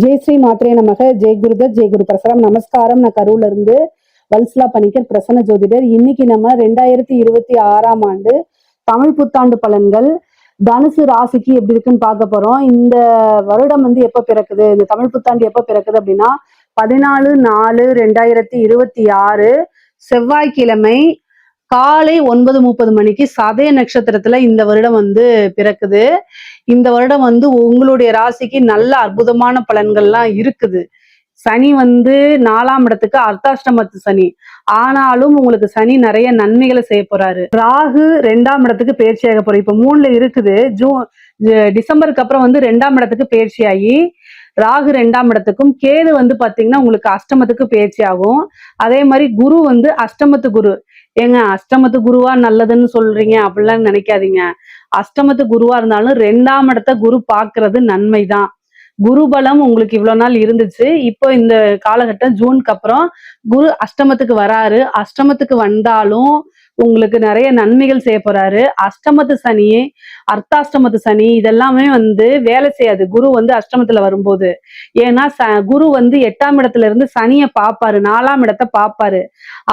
ஜெய் ஸ்ரீ மாத்ரே நமக. ஜெய் குருதத், ஜெய் குரு பிரசாரம். நமஸ்காரம். நான் கரூர்ல இருந்து வல்சலா பணிக்கர், பிரசன்ன ஜோதிடர். இன்னைக்கு நம்ம 2026ஆம் ஆண்டு தமிழ் புத்தாண்டு பலன்கள் தனுசு ராசிக்கு எப்படி இருக்குன்னு பார்க்க போறோம். இந்த வருடம் எப்ப பிறக்குது, இந்த தமிழ் புத்தாண்டு எப்ப பிறக்குது அப்படின்னா 14/4/2026 செவ்வாய்க்கிழமை காலை 9:30 மணிக்கு சதய நட்சத்திரத்துல இந்த வருடம் பிறக்குது. இந்த வருடம் உங்களுடைய ராசிக்கு நல்ல அற்புதமான பலன்கள்லாம் இருக்குது. சனி 4ஆம் இடத்துக்கு அர்த்தாஷ்டமத்து சனி. ஆனாலும் உங்களுக்கு சனி நிறைய நன்மைகளை செய்ய போறாரு. ராகு 2ஆம் இடத்துக்கு பயிற்சியாக போறாரு. இப்ப 3ல இருக்குது. டிசம்பருக்கு அப்புறம் 2ஆம் இடத்துக்கு பயிற்சியாகி ராகு 2ஆம் இடத்துக்கும், கேது பாத்தீங்கன்னா உங்களுக்கு அஷ்டமத்துக்கு பயிற்சி ஆகும். அதே மாதிரி குரு அஷ்டமத்து குரு. ஏங்க அஷ்டமத்து குருவா நல்லதுன்னு சொல்றீங்க அப்படிலாம் நினைக்காதீங்க. அஷ்டமத்து குருவா இருந்தாலும் 2ஆம் இடத்த குரு பாக்குறது நன்மைதான். குரு பலம் உங்களுக்கு இவ்வளவு நாள் இருந்துச்சு. இப்போ இந்த காலகட்டம் ஜூனுக்கு அப்புறம் குரு அஷ்டமத்துக்கு வராரு. அஷ்டமத்துக்கு வந்தாலும் உங்களுக்கு நிறைய நன்மைகள் செய்ய போறாரு. அஷ்டமத்து சனி, அர்த்தாஷ்டமத்து சனி இதெல்லாமே வேலை செய்யாது குரு அஷ்டமத்துல வரும்போது. ஏன்னா குரு 8ஆம் இடத்துல இருந்து சனியை பார்ப்பாரு, 4ஆம் இடத்தை பார்ப்பாரு.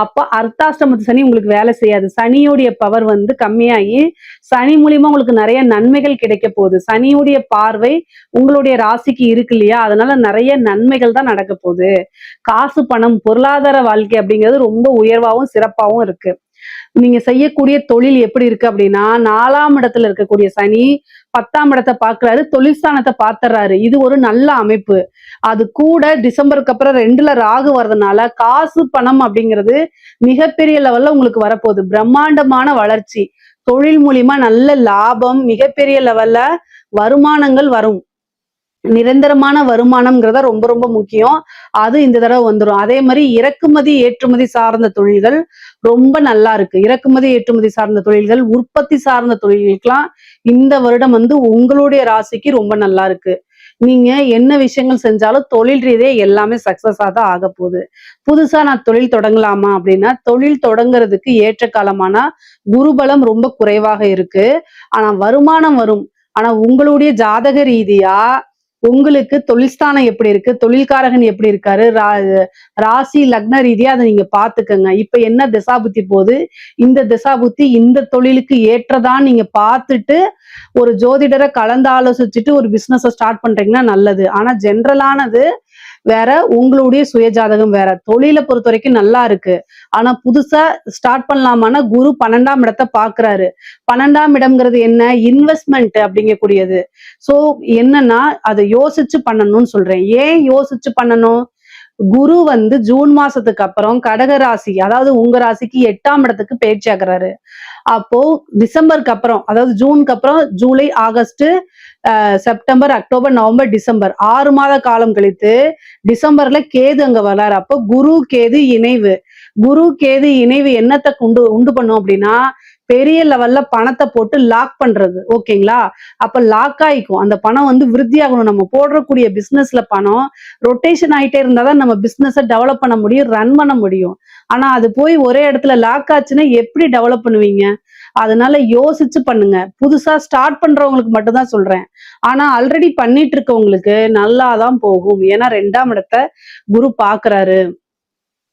அப்ப அர்த்தாஷ்டமத்து சனி உங்களுக்கு வேலை செய்யாது. சனியுடைய பவர் கம்மியாகி சனி மூலியமா உங்களுக்கு நிறைய நன்மைகள் கிடைக்க போகுது. சனியுடைய பார்வை உங்களுடைய ராசிக்கு இருக்கு இல்லையா, அதனால நிறைய நன்மைகள் தான் நடக்க போகுது. காசு பணம் பொருளாதார வாழ்க்கை அப்படிங்கிறது ரொம்ப உயர்வாகவும் சிறப்பாகவும் இருக்கு. நீங்க செய்யக்கூடிய தொழில் எப்படி இருக்கு அப்படின்னா, 4ஆம் இடத்துல இருக்கக்கூடிய சனி 10ஆம் இடத்தை பாக்குறாரு, தொழில் ஸ்தானத்தை பாத்துறாரு. இது ஒரு நல்ல அமைப்பு. அது கூட டிசம்பருக்கு அப்புறம் 2ல ராகு வர்றதுனால காசு பணம் அப்படிங்கிறது மிகப்பெரிய லெவல்ல உங்களுக்கு வரப்போகுது. பிரம்மாண்டமான வளர்ச்சி, தொழில் மூலியமா நல்ல லாபம், மிகப்பெரிய லெவல்ல வருமானங்கள் வரும். நிரந்தரமான வருமானம்ங்கிறத ரொம்ப ரொம்ப முக்கியம். அது இந்த தடவை வந்துடும். அதே மாதிரி இறக்குமதி ஏற்றுமதி சார்ந்த தொழில்கள் ரொம்ப நல்லா இருக்கு. இறக்குமதி ஏற்றுமதி சார்ந்த தொழில்கள், உற்பத்தி சார்ந்த தொழில்களுக்கெல்லாம் இந்த வருடம் உங்களுடைய ராசிக்கு ரொம்ப நல்லா இருக்கு. நீங்க என்ன விஷயங்கள் செஞ்சாலும் தொழில் ரீதியா எல்லாமே சக்சஸா தான் ஆக போகுது. புதுசா நான் தொழில் தொடங்கலாமா அப்படின்னா, தொழில் தொடங்குறதுக்கு ஏற்ற காலமான குருபலம் ரொம்ப குறைவாக இருக்கு. ஆனா வருமானம் வரும். ஆனா உங்களுடைய ஜாதக ரீதியா உங்களுக்கு தொழில்ஸ்தானம் எப்படி இருக்கு, தொழில்காரகன் எப்படி இருக்காரு, ராசி லக்ன ரீதியா அதை நீங்க பாத்துக்கங்க. இப்ப என்ன திசாபுத்தி போகுது, இந்த திசாபுத்தி இந்த தொழிலுக்கு ஏற்றதான் நீங்க பார்த்துட்டு ஒரு ஜோதிடரை கலந்து ஆலோசிச்சுட்டு ஒரு பிசினஸை ஸ்டார்ட் பண்றீங்கன்னா நல்லது. ஆனா ஜென்ரலானது வேற, உங்களுடைய சுயஜாதகம் வேற. தொழிலை பொறுத்த வரைக்கும் நல்லா இருக்கு. ஆனா புதுசா ஸ்டார்ட் பண்ணலாமான்னா குரு 12ஆம் இடத்தை பாக்குறாரு. 12ஆம் இடம்ங்கிறது என்ன, இன்வெஸ்ட்மெண்ட் அப்படிங்கக்கூடியது. சோ என்னன்னா அதை யோசிச்சு பண்ணணும்னு சொல்றேன். ஏன் யோசிச்சு பண்ணணும், குரு ஜூன் மாசத்துக்கு அப்புறம் கடக ராசி, அதாவது உங்க ராசிக்கு 8ஆம் இடத்துக்கு பயிற்சி ஆகுறாரு. அப்போ டிசம்பருக்கு அப்புறம், அதாவது ஜூனுக்கு அப்புறம் July, August, September, October, November, December 6 மாத காலம் கழித்து டிசம்பர்ல கேது அங்க வராரு. அப்போ குரு கேது இணைவு. குரு கேது இணைவு என்னத்தை உண்டு பண்ணும் அப்படின்னா, பெரிய லெவல்ல பணத்தை போட்டு லாக் பண்றது. ஓகேங்களா? அப்ப லாக் ஆயிக்கும். அந்த பணம் விருத்தி ஆகணும். நம்ம போடக்கூடிய பிசினஸ்ல பணம் ரொட்டேஷன் ஆயிட்டே இருந்தாதான் நம்ம பிசினஸ டெவலப் பண்ண முடியும், ரன் பண்ண முடியும். ஆனா அது போய் ஒரே இடத்துல லாக் ஆச்சுன்னா எப்படி டெவலப் பண்ணுவீங்க? அதனால யோசிச்சு பண்ணுங்க. புதுசா ஸ்டார்ட் பண்றவங்களுக்கு மட்டும்தான் சொல்றேன். ஆனா ஆல்ரெடி பண்ணிட்டு இருக்கவங்களுக்கு நல்லாதான் போகும். ஏன்னா 2ஆம் இடத்தை குரு பாக்குறாரு.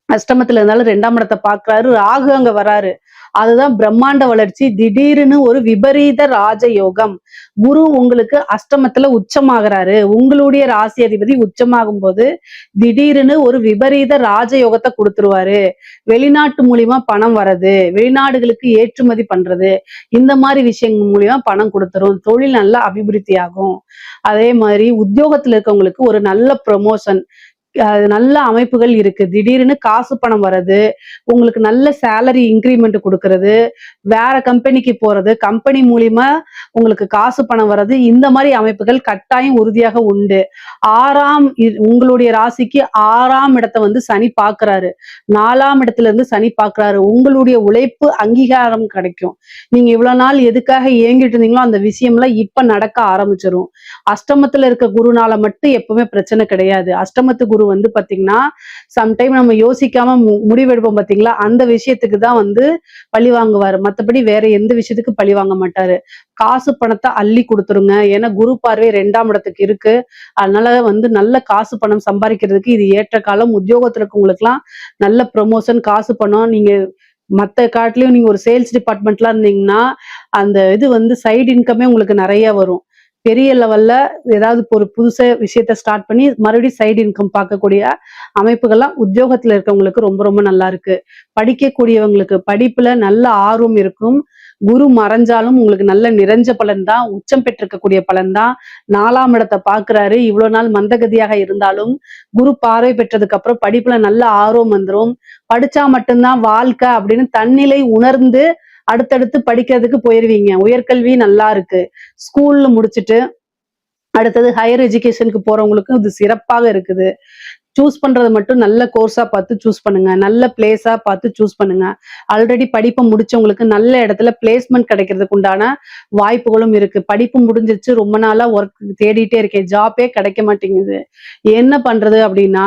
அஷ்டமத்துல இருந்தாலும் 2ஆம் இடத்தை பாக்குறாரு. ராகு அங்க வராரு. அதுதான் பிரம்மாண்ட வளர்ச்சி. திடீர்னு ஒரு விபரீத ராஜயோகம். குரு உங்களுக்கு அஷ்டமத்துல உச்சமாகறாரு. உங்களுடைய ராசி அதிபதி உச்சமாகும் போது திடீர்னு ஒரு விபரீத ராஜயோகத்தை கொடுத்துருவாரு. வெளிநாட்டு மூலியமா பணம் வர்றது, வெளிநாடுகளுக்கு ஏற்றுமதி பண்றது, இந்த மாதிரி விஷயங்கள் மூலியமா பணம் கொடுத்துரும். தொழில் நல்லா அபிவிருத்தி ஆகும். அதே மாதிரி உத்தியோகத்துல இருக்கவங்களுக்கு ஒரு நல்ல ப்ரமோஷன், நல்ல அமைப்புகள் இருக்கு. திடீர்னு காசு பணம் வர்றது, உங்களுக்கு நல்ல சேலரி இன்கிரிமெண்ட் கொடுக்கறது, வேற கம்பெனிக்கு போறது, கம்பெனி மூலியமா உங்களுக்கு காசு பணம் வர்றது, இந்த மாதிரி அமைப்புகள் கட்டாயம் உறுதியாக உண்டு. உங்களுடைய ராசிக்கு 6ஆம் இடத்தை சனி பாக்குறாரு. 4ஆம் இடத்துல இருந்து சனி பாக்குறாரு. உங்களுடைய உழைப்பு அங்கீகாரம் கிடைக்கும். நீங்க இவ்வளவு நாள் எதுக்காக ஏங்கிட்டு இருந்தீங்களோ அந்த விஷயம்லாம் இப்ப நடக்க ஆரம்பிச்சிடும். அஷ்டமத்துல இருக்க குருனால மட்டும் எப்பவுமே பிரச்சனை கிடையாது. அஷ்டமத்து குரு குரு வந்து பாத்தீங்கன்னா சம்டைம் நம்ம யோசிக்காம முடிவெடுப்போம் பாத்தீங்களா, அந்த விஷயத்துக்கு தான் வந்து பழி வாங்குவாரு. மத்தபடி வேற எந்த விஷயத்துக்கு பழி வாங்க மாட்டாரு. காசு பணத்தை அள்ளி கொடுத்துருங்க. ஏன்னா குரு பார்வை 2ஆம் இடத்துக்கு இருக்கு. அதனால வந்து நல்ல காசு பணம் சம்பாதிக்கிறதுக்கு இது ஏற்ற காலம். உத்தியோகத்துல இருக்கவங்களுக்குலாம் நல்ல ப்ரொமோஷன், காசு பணம். நீங்க மத்த காட்டிலயும் நீங்க ஒரு சேல்ஸ் டிபார்ட்மெண்ட்லாம் இருந்தீங்கன்னா அந்த இது வந்து சைடு இன்கமே உங்களுக்கு நிறைய வரும். பெரிய லெவல்ல ஏதாவது ஒரு புதுசா விஷயத்த ஸ்டார்ட் பண்ணி மறுபடியும் சைடு இன்கம் பார்க்கக்கூடிய அமைப்புகள்லாம் உத்தியோகத்துல இருக்கவங்களுக்கு ரொம்ப ரொம்ப நல்லா இருக்கு. படிக்கக்கூடியவங்களுக்கு படிப்புல நல்ல ஆர்வம் இருக்கும். குரு மறைஞ்சாலும் உங்களுக்கு நல்ல நிறைஞ்ச பலன் தான், உச்சம் பெற்றிருக்கக்கூடிய பலன் தான். 4ஆம் இடத்தை பார்க்கிறாரு. இவ்வளவு நாள் மந்தகதியாக இருந்தாலும் குரு பார்வை பெற்றதுக்கு அப்புறம் படிப்புல நல்ல ஆர்வம் வந்துடும். படிச்சா மட்டும்தான் வாழ்க்கை அப்படின்னு தன்னிலை உணர்ந்து அடுத்தடுத்து படிக்கிறதுக்கு போயிருவீங்க. உயர்கல்வி நல்லா இருக்கு. ஸ்கூல்ல முடிச்சுட்டு அடுத்தது ஹையர் எஜுகேஷனுக்கு போறவங்களுக்கு இது சிறப்பாக இருக்குது. சூஸ் பண்றது மட்டும் நல்ல கோர்ஸா பார்த்து சூஸ் பண்ணுங்க. நல்ல பிளேஸா பார்த்து சூஸ் பண்ணுங்க. ஆல்ரெடி படிப்பை முடிச்சவங்களுக்கு நல்ல இடத்துல பிளேஸ்மெண்ட் கிடைக்கிறதுக்கு உண்டான வாய்ப்புகளும் இருக்கு. படிப்பு முடிஞ்சிருச்சு, ரொம்ப நாளா ஒர்க் தேடிட்டே இருக்கேன், ஜாபே கிடைக்க மாட்டேங்குது, என்ன பண்றது அப்படின்னா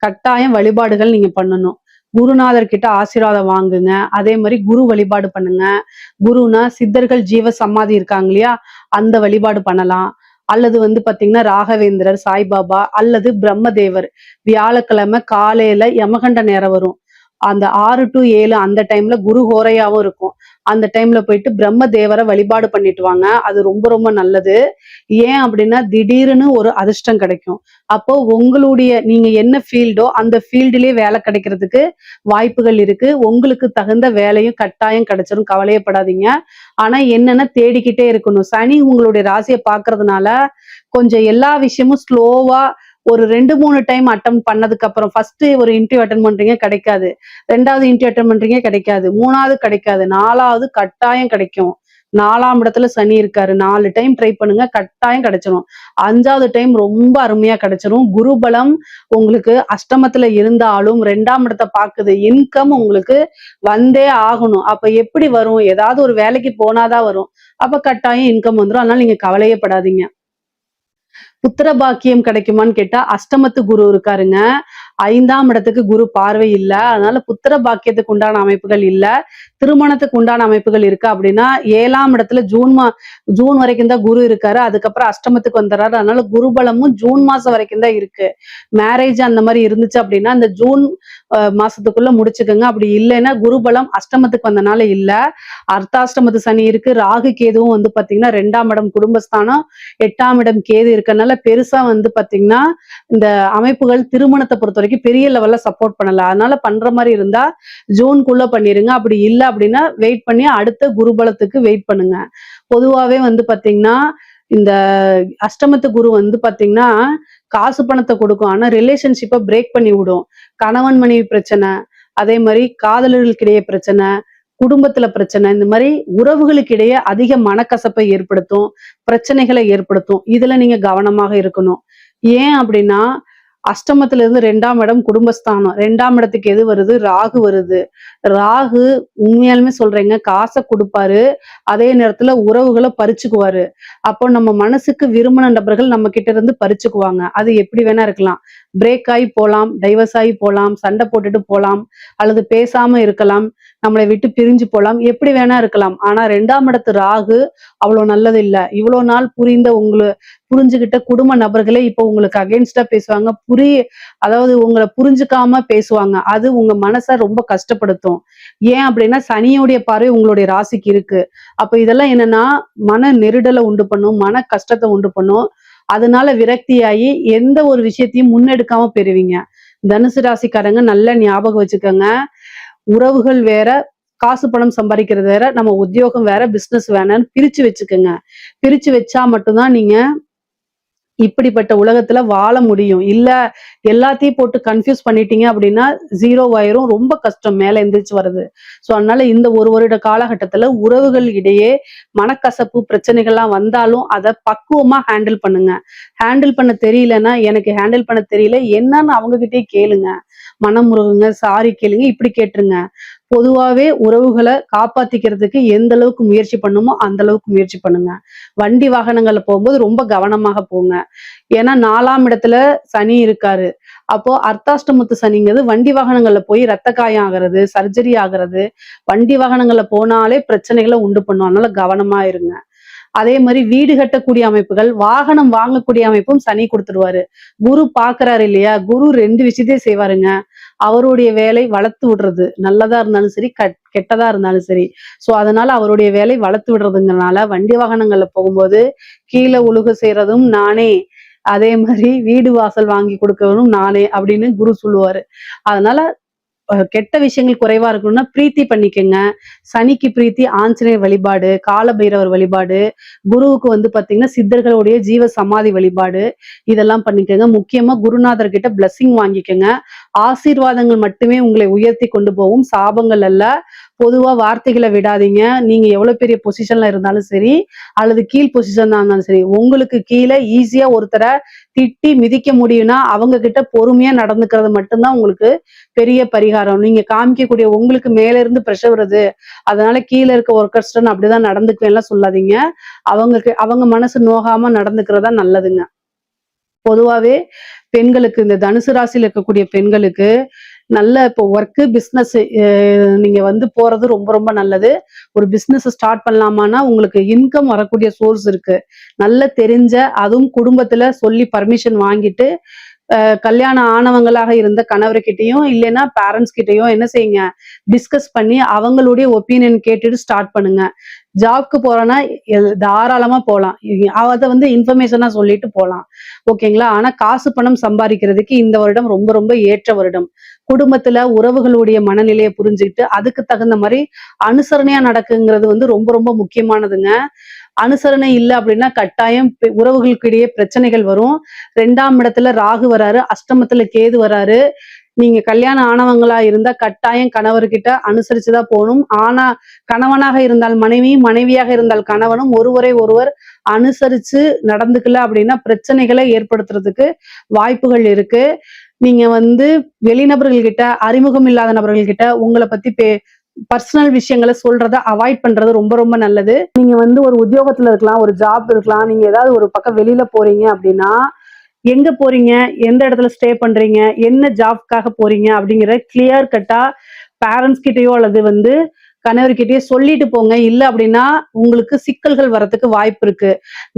கட்டாயம் வழிபாடுகள் நீங்க பண்ணணும். குருநாதர் கிட்ட ஆசீர்வாதம் வாங்குங்க. அதே மாதிரி குரு வழிபாடு பண்ணுங்க. குருனா சித்தர்கள் ஜீவ சமாதி இருக்காங்க இல்லையா, அந்த வழிபாடு பண்ணலாம். அல்லது வந்து பாத்தீங்கன்னா ராகவேந்திரர், சாய்பாபா அல்லது பிரம்மதேவர். வியாழக்கிழமை காலையில யமகண்ட நேரம் வரும். அந்த 6 to 7 அந்த டைம்ல குரு ஹோரையாவும் இருக்கும். அந்த டைம்ல போயிட்டு பிரம்ம தேவரை வழிபாடு பண்ணிட்டு வாங்க. அது ரொம்ப ரொம்ப நல்லது. ஏன் அப்படின்னா திடீர்னு ஒரு அதிர்ஷ்டம் கிடைக்கும். அப்போ உங்களுடைய நீங்க என்ன ஃபீல்டோ அந்த ஃபீல்டுலயே வேலை கிடைக்கிறதுக்கு வாய்ப்புகள் இருக்கு. உங்களுக்கு தகுந்த வேலையும் கட்டாயம் கிடைச்சிரும், கவலையப்படாதீங்க. ஆனா என்னன்னா தேடிக்கிட்டே இருக்கணும். சனி உங்களுடைய ராசியை பாக்குறதுனால கொஞ்சம் எல்லா விஷயமும் ஸ்லோவா ஒரு 2-3 டைம் அட்டம் பண்ணதுக்கு அப்புறம் ஃபர்ஸ்ட் ஒரு இன்டர்வியூ அட்டன் பண்றீங்க கிடைக்காது, 2வது இன்டர்வியூ அட்டன் பண்றீங்க கிடைக்காது, 3வது கிடைக்காது, 4வது கட்டாயம் கிடைக்கும். 4ஆம் இடத்துல சனி இருக்காரு. 4 டைம் ட்ரை பண்ணுங்க, கட்டாயம் கிடைச்சிரும். 5வது டைம் ரொம்ப அருமையா கிடைச்சிரும். குருபலம் உங்களுக்கு அஷ்டமத்துல இருந்தாலும் 2ஆம் இடத்தை பாக்குது. இன்கம் உங்களுக்கு வந்தே ஆகணும். அப்ப எப்படி வரும்? ஏதாவது ஒரு வேலைக்கு போனாதான் வரும். அப்ப கட்டாயம் இன்கம் வந்துடும். அதனால நீங்க கவலையே படாதீங்க. புத்திர பாக்கியம் கிடைக்குமான்னு கேட்டா அஷ்டமத்து குரு இருக்காருங்க. 5ஆம் இடத்துக்கு குரு பார்வை இல்ல. அதனால புத்திர பாக்கியத்துக்கு உண்டான அமைப்புகள் இல்ல. திருமணத்துக்கு உண்டான அமைப்புகள் இருக்கு அப்படின்னா 7ஆம் இடத்துல ஜூன் வரைக்கும் தான் குரு இருக்காரு. அதுக்கப்புறம் அஷ்டமத்துக்கு வந்துடுறாரு. அதனால குரு பலமும் ஜூன் மாசம் வரைக்கும் தான் இருக்கு. மேரேஜ் அந்த மாதிரி இருந்துச்சு அப்படின்னா இந்த ஜூன் மாசத்துக்குள்ள முடிச்சுக்கோங்க. அப்படி இல்லைன்னா குருபலம் அஷ்டமத்துக்கு வந்தனால இல்ல. அர்த்தாஷ்டமத்து சனி இருக்கு. ராகு கேதுவும் வந்து பாத்தீங்கன்னா 2ஆம் இடம் குடும்பஸ்தானம், 8ஆம் இடம் கேது இருக்கனால பெருசா வந்து பாத்தீங்கன்னா இந்த அமைப்புகள் திருமணத்தை பொறுத்த வரைக்கும் பெரிய லெவல்ல சப்போர்ட் பண்ணல. அதனால பண்ற மாதிரி இருந்தா ஜூன்குள்ள பண்ணிருங்க. அப்படி இல்லை அப்படின்னா வெயிட் பண்ணி அடுத்த குருபலத்துக்கு வெயிட் பண்ணுங்க. பொதுவாவே வந்து பாத்தீங்கன்னா இந்த அஷ்டமத்து குரு வந்து பாத்தீங்கன்னா காசு பணத்தை கொடுக்கும். ஆனா ரிலேஷன்ஷிப்பை பிரேக் பண்ணி விடும். கணவன் மனைவி பிரச்சனை, அதே மாதிரி காதலர்களுக்கிடையே பிரச்சனை, குடும்பத்துல பிரச்சனை, இந்த மாதிரி உறவுகளுக்கு இடையே அதிக மனக்கசப்பை ஏற்படுத்தும், பிரச்சனைகளை ஏற்படுத்தும். இதுல நீங்க கவனமாக இருக்கணும். ஏன் அப்படின்னா அஷ்டமத்துல இருந்து 2ஆம் இடம் குடும்பஸ்தானம். 2ஆம் இடத்துக்கு எது வருது? ராகு வருது. ராகு உண்மையாலுமே சொல்றேங்க காசை கொடுப்பாரு, அதே நேரத்துல உறவுகளை பறிச்சுக்குவாரு. அப்போ நம்ம மனசுக்கு விரும்பின நபர்கள் நம்ம கிட்ட இருந்து பறிச்சுக்குவாங்க. அது எப்படி வேணா இருக்கலாம். பிரேக் ஆகி போலாம், டைவர்ஸ் ஆகி போலாம், சண்டை போட்டுட்டு போலாம், அல்லது பேசாம இருக்கலாம், நம்மளை விட்டு பிரிஞ்சு போலாம், எப்படி வேணா இருக்கலாம். ஆனா 2ஆம் இடத்து ராகு அவ்வளவு நல்லது இல்ல. இவ்வளவு நாள் புரிஞ்சுகிட்ட குடும்ப நபர்களே இப்போ உங்களுக்கு அகெயின்ஸ்டா பேசுவாங்க. அதாவது உங்களை புரிஞ்சுக்காம பேசுவாங்க. அது உங்க மனசை ரொம்ப கஷ்டப்படுத்தும். ஏன் அப்படின்னா சனியுடைய பார்வை உங்களுடைய ராசிக்கு இருக்கு. அப்ப இதெல்லாம் என்னன்னா மன நெருடலை உண்டு பண்ணும், மன கஷ்டத்தை உண்டு பண்ணும். அதனால விரக்தியாகி எந்த ஒரு விஷயத்தையும் முன்னெடுக்காம பெறுவீங்க. தனுசு ராசிக்காரங்க நல்ல ஞாபகம் வச்சுக்கோங்க. உறவுகள் வேற, காசு பணம் சம்பாதிக்கிறது வேற, நம்ம உத்தியோகம் வேற, பிசினஸ் வேணான்னு பிரிச்சு வச்சுக்கோங்க. பிரிச்சு வச்சா மட்டும்தான் நீங்க இப்படிப்பட்ட உலகத்துல வாழ முடியும். இல்ல எல்லாத்தையும் போட்டு கன்ஃபியூஸ் பண்ணிட்டீங்க அப்படின்னா 0 ஆயிரும். ரொம்ப கஷ்டம் மேல எந்திரிச்சு வருது. சோ அதனால இந்த 1 வருட காலகட்டத்துல உறவுகள் இடையே மனக்கசப்பு பிரச்சனைகள்லாம் வந்தாலும் அதை பக்குவமா ஹேண்டில் பண்ணுங்க. ஹேண்டில் பண்ண தெரியலன்னா எனக்கு ஹேண்டில் பண்ண தெரியல என்னன்னு அவங்க கிட்டே கேளுங்க. மனமுருகுங்க, சாரி கேளுங்க, இப்படி கேட்டுருங்க. பொதுவாவே உறவுகளை காப்பாத்திக்கிறதுக்கு எந்த அளவுக்கு முயற்சி பண்ணுமோ அந்த அளவுக்கு முயற்சி பண்ணுங்க. வண்டி வாகனங்கள்ல போகும்போது ரொம்ப கவனமாக போங்க. ஏன்னா 4ஆம் இடத்துல சனி இருக்காரு. அப்போ அர்த்தாஷ்டமத்து சனிங்கிறது வண்டி வாகனங்கள்ல போய் ரத்த காயம் ஆகிறது, சர்ஜரி ஆகிறது, வண்டி வாகனங்கள்ல போனாலே பிரச்சனைகளை உண்டு பண்ணும். அதனால கவனமா இருங்க. அதே மாதிரி வீடு கட்டக்கூடிய அமைப்புகள், வாகனம் வாங்கக்கூடிய அமைப்பும் சனி கொடுத்துருவாரு. குரு பாக்குறாரு இல்லையா? குரு 2 விஷயத்தையும் செய்வாருங்க. அவருடைய வேலை வளர்த்து விடுறது. நல்லதா இருந்தாலும் சரி, கெட்டதா இருந்தாலும் சரி. சோ அதனால அவருடைய வேலை வளர்த்து விடுறதுங்கறனால வண்டி வாகனங்கள்ல போகும்போது கீழே உழுக செய்யறதும் நானே. அதே மாதிரி வீடு வாசல் வாங்கி கொடுக்கறதும் நானே அப்படின்னு குரு சொல்லுவாரு. அதனால கெட்ட விஷயங்கள் குறைவா இருக்கணும்னா பிரீத்தி பண்ணிக்கங்க. சனிக்கு பிரீத்தி ஆஞ்சநேயர் வழிபாடு, கால பைரவர் வழிபாடு, குருவுக்கு வந்து பாத்தீங்கன்னா சித்தர்களுடைய ஜீவ சமாதி வழிபாடு, இதெல்லாம் பண்ணிக்கங்க. முக்கியமா குருநாதர் கிட்ட பிளஸிங் வாங்கிக்கங்க. ஆசீர்வாதங்கள் மட்டுமே உங்களை உயர்த்தி கொண்டு போகும், சாபங்கள் அல்ல. பொதுவா வார்த்தைகளை விடாதீங்க. நீங்க எவ்வளவு பெரிய பொசிஷன்ல இருந்தாலும் சரி, அல்லது கீழ் பொசிஷன் இருந்தாலும் சரி, உங்களுக்கு கீழே ஈஸியா ஒருத்தரை திட்டி மிதிக்க முடியும்னா அவங்க கிட்ட பொறுமையா நடந்துக்கிறது மட்டும்தான் உங்களுக்கு பெரிய பரிகாரம். நீங்க காமிக்கக்கூடிய உங்களுக்கு மேல இருந்து பிரஷர் வருது, அதனால கீழே இருக்க ஒர்க்கர்ஸ் நான் அப்படிதான் நடந்துக்குவேன்லாம் சொல்லாதீங்க. அவங்க மனசு நோகாம நடந்துக்கிறதா நல்லதுங்க. பொதுவாவே பெண்களுக்கு, இந்த தனுசு ராசியில இருக்கக்கூடிய பெண்களுக்கு நல்ல இப்போ ஒர்க்கு பிஸ்னஸ் நீங்க வந்து போறது ரொம்ப ரொம்ப நல்லது. ஒரு பிசினஸ் ஸ்டார்ட் பண்ணலாமான்னா உங்களுக்கு இன்கம் வரக்கூடிய சோர்ஸ் இருக்கு. நல்ல தெரிஞ்ச, அதுவும் குடும்பத்துல சொல்லி பர்மிஷன் வாங்கிட்டு கல்யாணம் ஆனவங்களாக இருந்த கணவர்கிட்டயும் இல்லைன்னா பேரண்ட்ஸ் கிட்டயும் என்ன செய்யுங்க, டிஸ்கஸ் பண்ணி அவங்களுடைய ஒப்பீனியன் கேட்டுட்டு ஸ்டார்ட் பண்ணுங்க. ஜாப்க்கு போறோம்னா தாராளமா போலாம். அத வந்து இன்ஃபர்மேஷனா சொல்லிட்டு போலாம். ஓகேங்களா? ஆனா காசு பணம் சம்பாதிக்கிறதுக்கு இந்த வருடம் ரொம்ப ரொம்ப ஏற்ற வருடம். குடும்பத்துல உறவுகளுடைய மனநிலையை புரிஞ்சுக்கிட்டு அதுக்கு தகுந்த மாதிரி அனுசரணையா நடக்குங்கிறது வந்து ரொம்ப ரொம்ப முக்கியமானதுங்க. அனுசரணை இல்லை அப்படின்னா கட்டாயம் உறவுகளுக்கு இடையே பிரச்சனைகள் வரும். 2ஆம் இடத்துல ராகு வராரு, அஷ்டமத்துல கேது வராரு. நீங்க கல்யாணம் ஆனவங்களா இருந்தா கட்டாயம் கணவர்கிட்ட அனுசரிச்சுதான் போகணும். ஆனா கணவனாக இருந்தால் மனைவியும், மனைவியாக இருந்தால் கணவனும் ஒருவரை ஒருவர் அனுசரிச்சு நடந்துக்கல அப்படின்னா பிரச்சனைகளை ஏற்படுத்துறதுக்கு வாய்ப்புகள் இருக்கு. நீங்க வந்து வெளிநபர்கள் கிட்ட, அறிமுகம் இல்லாத நபர்கள் கிட்ட உங்களை பத்தி பர்சனல் விஷயங்களை சொல்றத அவாய்ட் பண்றது ரொம்ப ரொம்ப நல்லது. நீங்க வந்து ஒரு உத்தியோகத்துல இருக்கலாம், ஒரு ஜாப் இருக்கலாம், நீங்க ஏதாவது ஒரு பக்கம் வெளியில போறீங்க அப்படின்னா எங்க போறீங்க, எந்த இடத்துல ஸ்டே பண்றீங்க, என்ன ஜாப்காக போறீங்க அப்படிங்கிற கிளியர் கட்டா பேரண்ட்ஸ் கிட்டயோ அல்லது வந்து கணவர்கிட்டயே சொல்லிட்டு போங்க. இல்ல அப்படின்னா உங்களுக்கு சிக்கல்கள் வரதுக்கு வாய்ப்பு இருக்கு.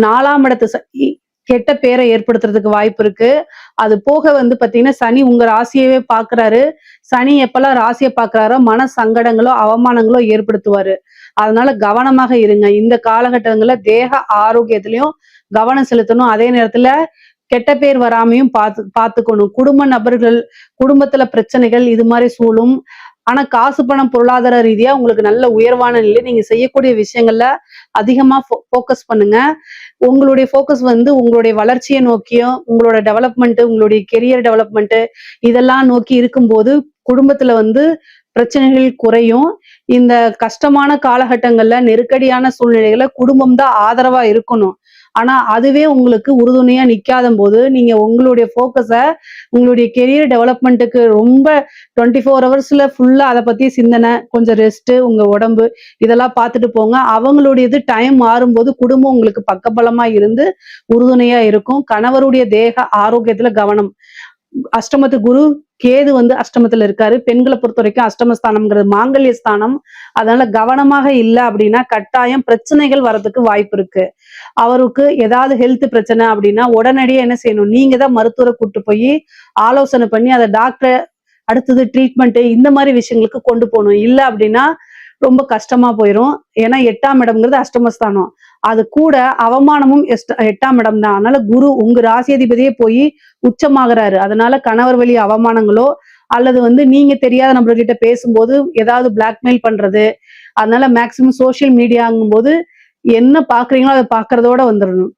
4ஆம் இடத்து கெட்ட பேரை ஏற்படுத்துறதுக்கு வாய்ப்பு இருக்கு. அது போக வந்து பாத்தீங்கன்னா சனி உங்க ராசியவே பாக்குறாரு. சனி எப்பெல்லாம் ராசியை பாக்குறாரோ மன சங்கடங்களோ அவமானங்களோ ஏற்படுத்துவாரு. அதனால கவனமாக இருங்க. இந்த காலகட்டங்கள்ல தேக ஆரோக்கியத்திலையும் கவனம் செலுத்தணும். அதே நேரத்துல கெட்ட பேர் வராமையும் பார்த்துக்கணும். குடும்ப நபர்கள், குடும்பத்துல பிரச்சனைகள் இது மாதிரி சூழும். ஆனா காசு பணம் பொருளாதார ரீதியா உங்களுக்கு நல்ல உயர்வான நிலை. நீங்க செய்யக்கூடிய விஷயங்கள்ல அதிகமா போக்கஸ் பண்ணுங்க. உங்களுடைய போக்கஸ் வந்து உங்களுடைய வளர்ச்சியை நோக்கியும், உங்களோட டெவலப்மெண்ட், உங்களுடைய கெரியர் டெவலப்மெண்ட் இதெல்லாம் நோக்கி இருக்கும்போது குடும்பத்துல வந்து பிரச்சனைகள் குறையும். இந்த கஷ்டமான காலகட்டங்கள்ல நெருக்கடியான சூழ்நிலைகளை குடும்பம் தான் ஆதரவா இருக்கணும். ஆனா அதுவே உங்களுக்கு உறுதுணையா நிக்காத போது நீங்க உங்களுடைய போக்கஸ உங்களுடைய கெரியர் டெவலப்மெண்ட்டுக்கு ரொம்ப 24 ஹவர்ஸ்ல ஃபுல்லா அதை பத்தி சிந்தனை, கொஞ்சம் ரெஸ்ட், உங்க உடம்பு இதெல்லாம் பார்த்துட்டு போங்க. அவங்களுடையது டைம் மாறும்போது குடும்பம் உங்களுக்கு பக்கபலமா இருந்து உறுதுணையா இருக்கும். கணவருடைய தேக ஆரோக்கியத்துல கவனம். அஷ்டமத்து குரு கேது வந்து அஷ்டமத்துல இருக்காரு. பெண்களை பொறுத்த வரைக்கும் அஷ்டமஸ்தானம்ங்கிறது மாங்கல்ய ஸ்தானம். அதனால கவனமாக இல்லை அப்படின்னா கட்டாயம் பிரச்சனைகள் வர்றதுக்கு வாய்ப்பு இருக்கு. அவருக்கு ஏதாவது ஹெல்த் பிரச்சனை அப்படின்னா உடனடியே என்ன செய்யணும், நீங்க தான் மருத்துவரை கூட்டு போய் ஆலோசனை பண்ணி அதை டாக்டர் அடுத்தது ட்ரீட்மெண்ட் இந்த மாதிரி விஷயங்களுக்கு கொண்டு போகணும். இல்லை அப்படின்னா ரொம்ப கஷ்டமா போயிடும். ஏன்னா 8ஆம் இடம்ங்கிறது அஷ்டமஸ்தானம். அது கூட அவமானமும் 8ஆம் இடம் தான். அதனால குரு உங்க ராசியதிபதியே போய் உச்சமாகறாரு. அதனால கணவர் வழி அவமானங்களோ அல்லது வந்து நீங்க தெரியாத நபர்கிட்ட பேசும்போது ஏதாவது பிளாக்மெயில் பண்றது. அதனால மேக்சிமம் சோசியல் மீடியாங்கும் போது என்ன பாக்குறீங்களோ அதை பாக்குறதோட வந்துடணும்.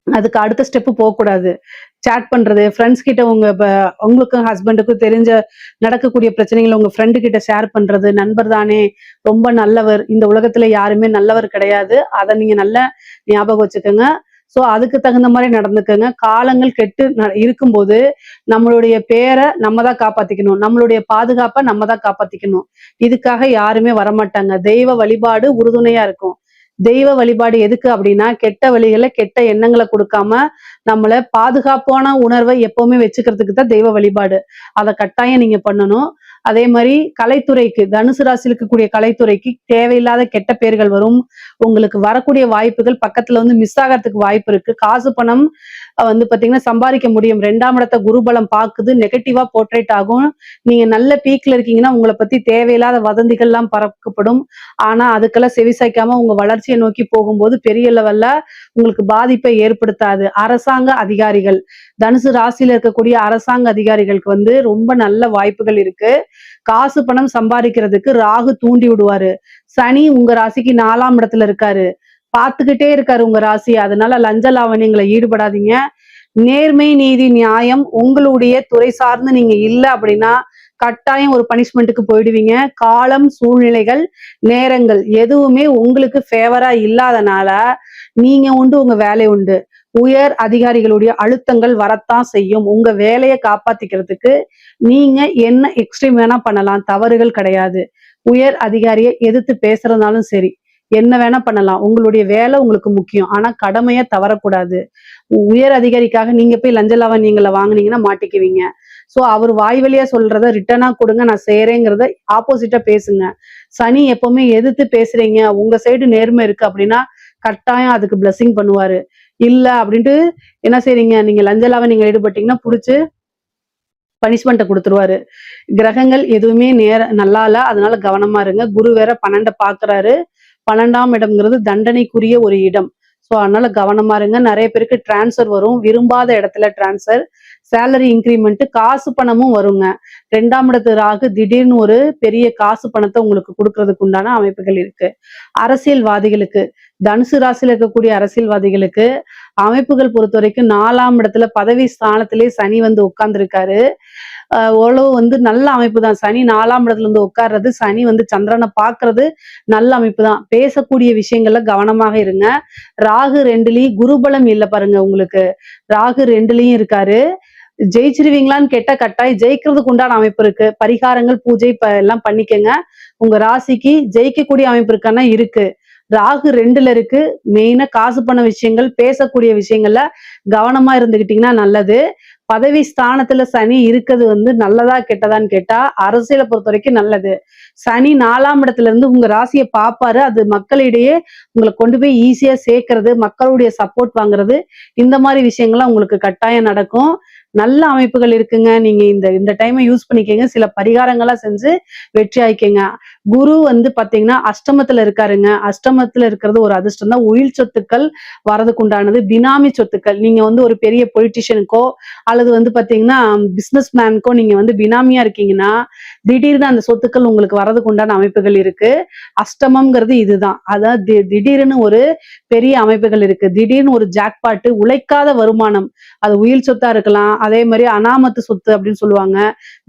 அதுக்கு அடுத்த ஸ்டெப்பு போகக்கூடாது. சேட் பண்றது, ஃப்ரெண்ட்ஸ் கிட்ட உங்களுக்கும் ஹஸ்பண்டுக்கும் தெரிஞ்ச நடக்கக்கூடிய பிரச்சனைகளை உங்க ஃப்ரெண்டு கிட்ட ஷேர் பண்றது. நண்பர் தானே, ரொம்ப நல்லவர், இந்த உலகத்துல யாருமே நல்லவர் கிடையாது, அதை நீங்க நல்லா ஞாபகம் வச்சுக்கோங்க. ஸோ அதுக்கு தகுந்த மாதிரி நடந்துக்கங்க. காலங்கள் கெட்டு இருக்கும்போது நம்மளுடைய பேரை நம்ம தான் காப்பாத்திக்கணும், நம்மளுடைய பாதுகாப்பை நம்ம தான் காப்பாத்திக்கணும். இதுக்காக யாருமே வரமாட்டாங்க. தெய்வ வழிபாடு உறுதுணையா இருக்கும். தெய்வ வழிபாடு எதுக்கு அப்படின்னா, கெட்ட வழிகளை கெட்ட எண்ணங்களை கொடுக்காம நம்மள பாதுகாப்பான உணர்வை எப்பவுமே வச்சுக்கிறதுக்கு தான் தெய்வ வழிபாடு. அதை கட்டாயம் நீங்க பண்ணணும். அதே மாதிரி கலைத்துறைக்கு, தனுசு ராசியில் இருக்கக்கூடிய கலைத்துறைக்கு தேவையில்லாத கெட்ட பேர்கள் வரும். உங்களுக்கு வரக்கூடிய வாய்ப்புகள் பக்கத்துல வந்து மிஸ் ஆகிறதுக்கு வாய்ப்பு இருக்கு. காசு பணம் வந்து பாத்தீங்கன்னா சம்பாதிக்க முடியும். 2ஆம் இடத்தை குருபலம் பாக்குது, நெகட்டிவா போர்ட்ரேட் ஆகும். நீங்க நல்ல பீக்ல இருக்கீங்கன்னா உங்களை பத்தி தேவையில்லாத வதந்திகள் எல்லாம் பரப்பப்படும். ஆனா அதுக்கெல்லாம் செவிசாய்க்காம உங்க வளர்ச்சியை நோக்கி போகும்போது பெரிய லெவல்ல உங்களுக்கு பாதிப்பை ஏற்படுத்தாது. அரசாங்க அதிகாரிகள், தனுசு ராசியில இருக்கக்கூடிய அரசாங்க அதிகாரிகளுக்கு வந்து ரொம்ப நல்ல வாய்ப்புகள் இருக்கு. காசு பணம் சம்பாதிக்கிறதுக்கு ராகு தூண்டி விடுவாரு. சனி உங்க ராசிக்கு 4ஆம் இடத்துல இருக்காரு, பார்த்துக்கிட்டே இருக்காரு உங்க ராசி. அதனால லஞ்ச லாவணியங்களை ஈடுபடாதீங்க. நேர்மை, நீதி, நியாயம் உங்களுடைய துறை சார்ந்து நீங்க இல்லை அப்படின்னா கட்டாயம் ஒரு பனிஷ்மெண்ட்டுக்கு போயிடுவீங்க. காலம், சூழ்நிலைகள், நேரங்கள் எதுவுமே உங்களுக்கு ஃபேவரா இல்லாதனால நீங்க உண்டு உங்க வேலை உண்டு. உயர் அதிகாரிகளுடைய அழுத்தங்கள் வரத்தான் செய்யும். உங்க வேலையை காப்பாத்திக்கிறதுக்கு நீங்க என்ன எக்ஸ்ட்ரீம் வேணா பண்ணலாம், தவறுகள் கிடையாது. உயர் அதிகாரியை எதிர்த்து பேசுறதுனாலும் சரி, என்ன வேணா பண்ணலாம். உங்களுடைய வேலை உங்களுக்கு முக்கியம். ஆனா கடமையை தவறக்கூடாது. உயர் அதிகாரிக்காக நீங்க போய் லஞ்ச லாவணியங்களை வாங்குனீங்கன்னா மாட்டிக்குவீங்க. சோ அவர் வாய் வழியா சொல்றத ரிட்டனா கொடுங்க, நான் செய்யறேங்கிறத ஆப்போசிட்டா பேசுங்க. சனி எப்பவுமே எதிர்த்து பேசுறீங்க, உங்க சைடு நேர்மை இருக்கு அப்படின்னா கட்டாயம் அதுக்கு பிளஸிங் பண்ணுவாரு. இல்ல அப்படின்ட்டு என்ன செய்றீங்க, நீங்க லஞ்ச லாவணியங்கள் ஈடுபட்டீங்கன்னா புடிச்சு பனிஷ்மெண்ட்டை கொடுத்துருவாரு. கிரகங்கள் எதுவுமே நல்லா இல்ல, அதனால கவனமா இருங்க. குரு வேற 12 பாக்குறாரு. 12ஆம் இடம்ங்கிறது தண்டனைக்குரிய ஒரு இடம். ஸோ அதனால கவனமா இருங்க. நிறைய பேருக்கு டிரான்ஸ்ஃபர் வரும், விரும்பாத இடத்துல டிரான்ஸ்ஃபர், சேலரி இன்க்ரிமெண்ட், காசு பணமும் வருங்க. 2ஆம் இடத்து ராகு திடீர்னு ஒரு பெரிய காசு பணத்தை உங்களுக்கு கொடுக்கறதுக்கு உண்டான அமைப்புகள் இருக்கு. அரசியல்வாதிகளுக்கு, தனுசு ராசியில் இருக்கக்கூடிய அரசியல்வாதிகளுக்கு அமைப்புகள் பொறுத்த வரைக்கும் 4ஆம் இடத்துல பதவி ஸ்தானத்திலே சனி வந்து உட்கார்ந்துருக்காரு. ஓரளவு வந்து நல்ல அமைப்பு தான். சனி 4ஆம் இடத்துல இருந்து உட்கார்றது, சனி வந்து சந்திரனை பாக்குறது நல்ல அமைப்பு தான். பேசக்கூடிய விஷயங்கள்ல கவனமாக இருங்க. ராகு 2லயும், குருபலம் இல்ல பாருங்க உங்களுக்கு. ராகு 2லயும் இருக்காரு. ஜெயிச்சிருவீங்களான்னு கேட்டா கட்டாயம் ஜெயிக்கிறதுக்கு உண்டான அமைப்பு இருக்கு. பரிகாரங்கள், பூஜை எல்லாம் பண்ணிக்கங்க. உங்க ராசிக்கு ஜெயிக்கக்கூடிய அமைப்பு இருக்கான்னா இருக்கு. ராகு 2ல இருக்கு. மெயினா காசு பண்ண விஷயங்கள், பேசக்கூடிய விஷயங்கள்ல கவனமா இருந்துகிட்டீங்கன்னா நல்லது. பதவி ஸ்தானத்துல சனி இருக்கிறது வந்து நல்லதா கெட்டதான்னு கேட்டா அரசியலை பொறுத்த வரைக்கும் நல்லது. சனி 4ஆம் இடத்துல இருந்து உங்க ராசியை பாப்பாரு. அது மக்களிடையே உங்களை கொண்டு போய் ஈஸியா சேர்க்கறது, மக்களுடைய சப்போர்ட் வாங்குறது, இந்த மாதிரி விஷயங்கள்லாம் உங்களுக்கு கட்டாயம் நடக்கும். நல்ல அமைப்புகள் இருக்குங்க. நீங்க இந்த டைமை யூஸ் பண்ணிக்கங்க. சில பரிகாரங்களா செஞ்சு வெற்றி ஆயிக்கங்க. குரு வந்து பாத்தீங்கன்னா அஷ்டமத்துல இருக்காருங்க. அஷ்டமத்துல இருக்கிறது ஒரு அதிர்ஷ்டம் தான். உயிர் சொத்துக்கள் வரதுக்கு உண்டானது. பினாமி சொத்துக்கள், நீங்க வந்து ஒரு பெரிய பொலிட்டிஷியனுக்கோ அல்லது வந்து பாத்தீங்கன்னா பிசினஸ் மேனுக்கோ நீங்க வந்து பினாமியா இருக்கீங்கன்னா திடீர்னு அந்த சொத்துக்கள் உங்களுக்கு வரதுக்கு உண்டான அமைப்புகள் இருக்கு. அஷ்டமம்ங்கிறது இதுதான். அதாவது திடீர்னு ஒரு பெரிய அமைப்புகள் இருக்கு. திடீர்னு ஒரு ஜாக்பாட்டு, உழைக்காத வருமானம், அது உயிர் சொத்தா இருக்கலாம். அதே மாதிரி அனாமத்து சொத்து அப்படின்னு சொல்லுவாங்க.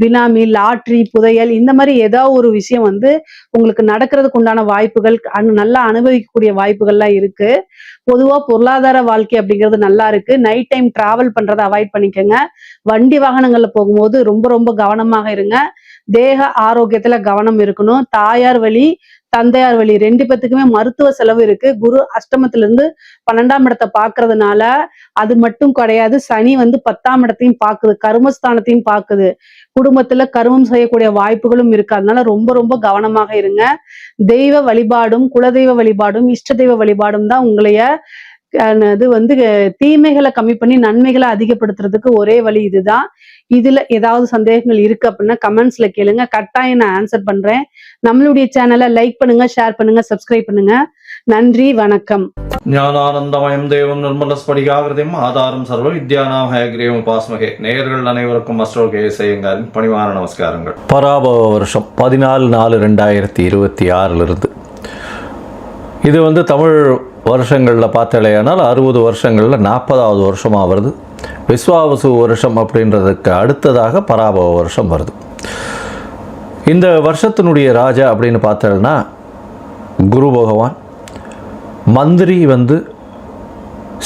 பினாமி, லாட்ரி, புதையல், இந்த மாதிரி ஏதாவது ஒரு விஷயம் வந்து உங்களுக்கு நடக்கிறதுக்கு உண்டான வாய்ப்புகள், நல்லா அனுபவிக்கக்கூடிய வாய்ப்புகள்லாம் இருக்கு. பொதுவா பொருளாதார வாழ்க்கை அப்படிங்கிறது நல்லா இருக்கு. நைட் டைம் டிராவல் பண்றதை அவாய்ட் பண்ணிக்கங்க. வண்டி வாகனங்கள்ல போகும்போது ரொம்ப ரொம்ப கவனமாக இருங்க. தேக ஆரோக்கியத்துல கவனம் இருக்கணும். தாயார் வழி, தந்தையார் வழி 2 பேத்துக்குமே மருத்துவ செலவு இருக்கு. குரு அஷ்டமத்துல இருந்து 12ஆம் இடத்தை பாக்குறதுனால அது மட்டும் கிடையாது, சனி வந்து 10ஆம் இடத்தையும் பாக்குது, கர்மஸ்தானத்தையும் பாக்குது. குடும்பத்துல கர்மம் செய்யக்கூடிய வாய்ப்புகளும் இருக்கு. அதனால ரொம்ப ரொம்ப கவனமாக இருங்க. தெய்வ வழிபாடும், குலதெய்வ வழிபாடும், இஷ்ட தெய்வ வழிபாடும் தான் உங்களைய இது வந்து தீமைகளை கம்மி பண்ணி நன்மைகளை அதிகப்படுத்துறதுக்கு ஒரே வழி இதுதான். இதுல ஏதாவது சந்தேகங்கள் இருக்கு அப்படின்னா கமெண்ட்ஸ்ல கேளுங்க, கட்டாயம் நான் ஆன்சர் பண்றேன். நம்மளுடைய சேனலை லைக் பண்ணுங்க, ஷேர் பண்ணுங்க, சப்ஸ்கிரைப் பண்ணுங்க. நன்றி, வணக்கம். ஞானானந்தமயம் தேவம் நிர்மலஸ்படிகாகிருதியும் ஆதாரம் சர்வ வித்யானாம் ஹயக்ரீவம் உபாஸ்மகே. நேயர்கள் அனைவருக்கும் அஸ்ட்ரோகேசையங்காரின் பணிவான நமஸ்காரங்கள். பராபவ வருஷம் 14/4/2026 இது வந்து தமிழ் வருஷங்களில் பார்த்தாலேயானால் 60 வருஷங்களில் 40வது வருஷமாக வருது. விஸ்வாவசு வருஷம் அப்படின்றதுக்கு அடுத்ததாக பராபவ வருஷம் வருது. இந்த வருஷத்தினுடைய ராஜா அப்படின்னு பார்த்தோம்னா குரு பகவான். மந்திரி வந்து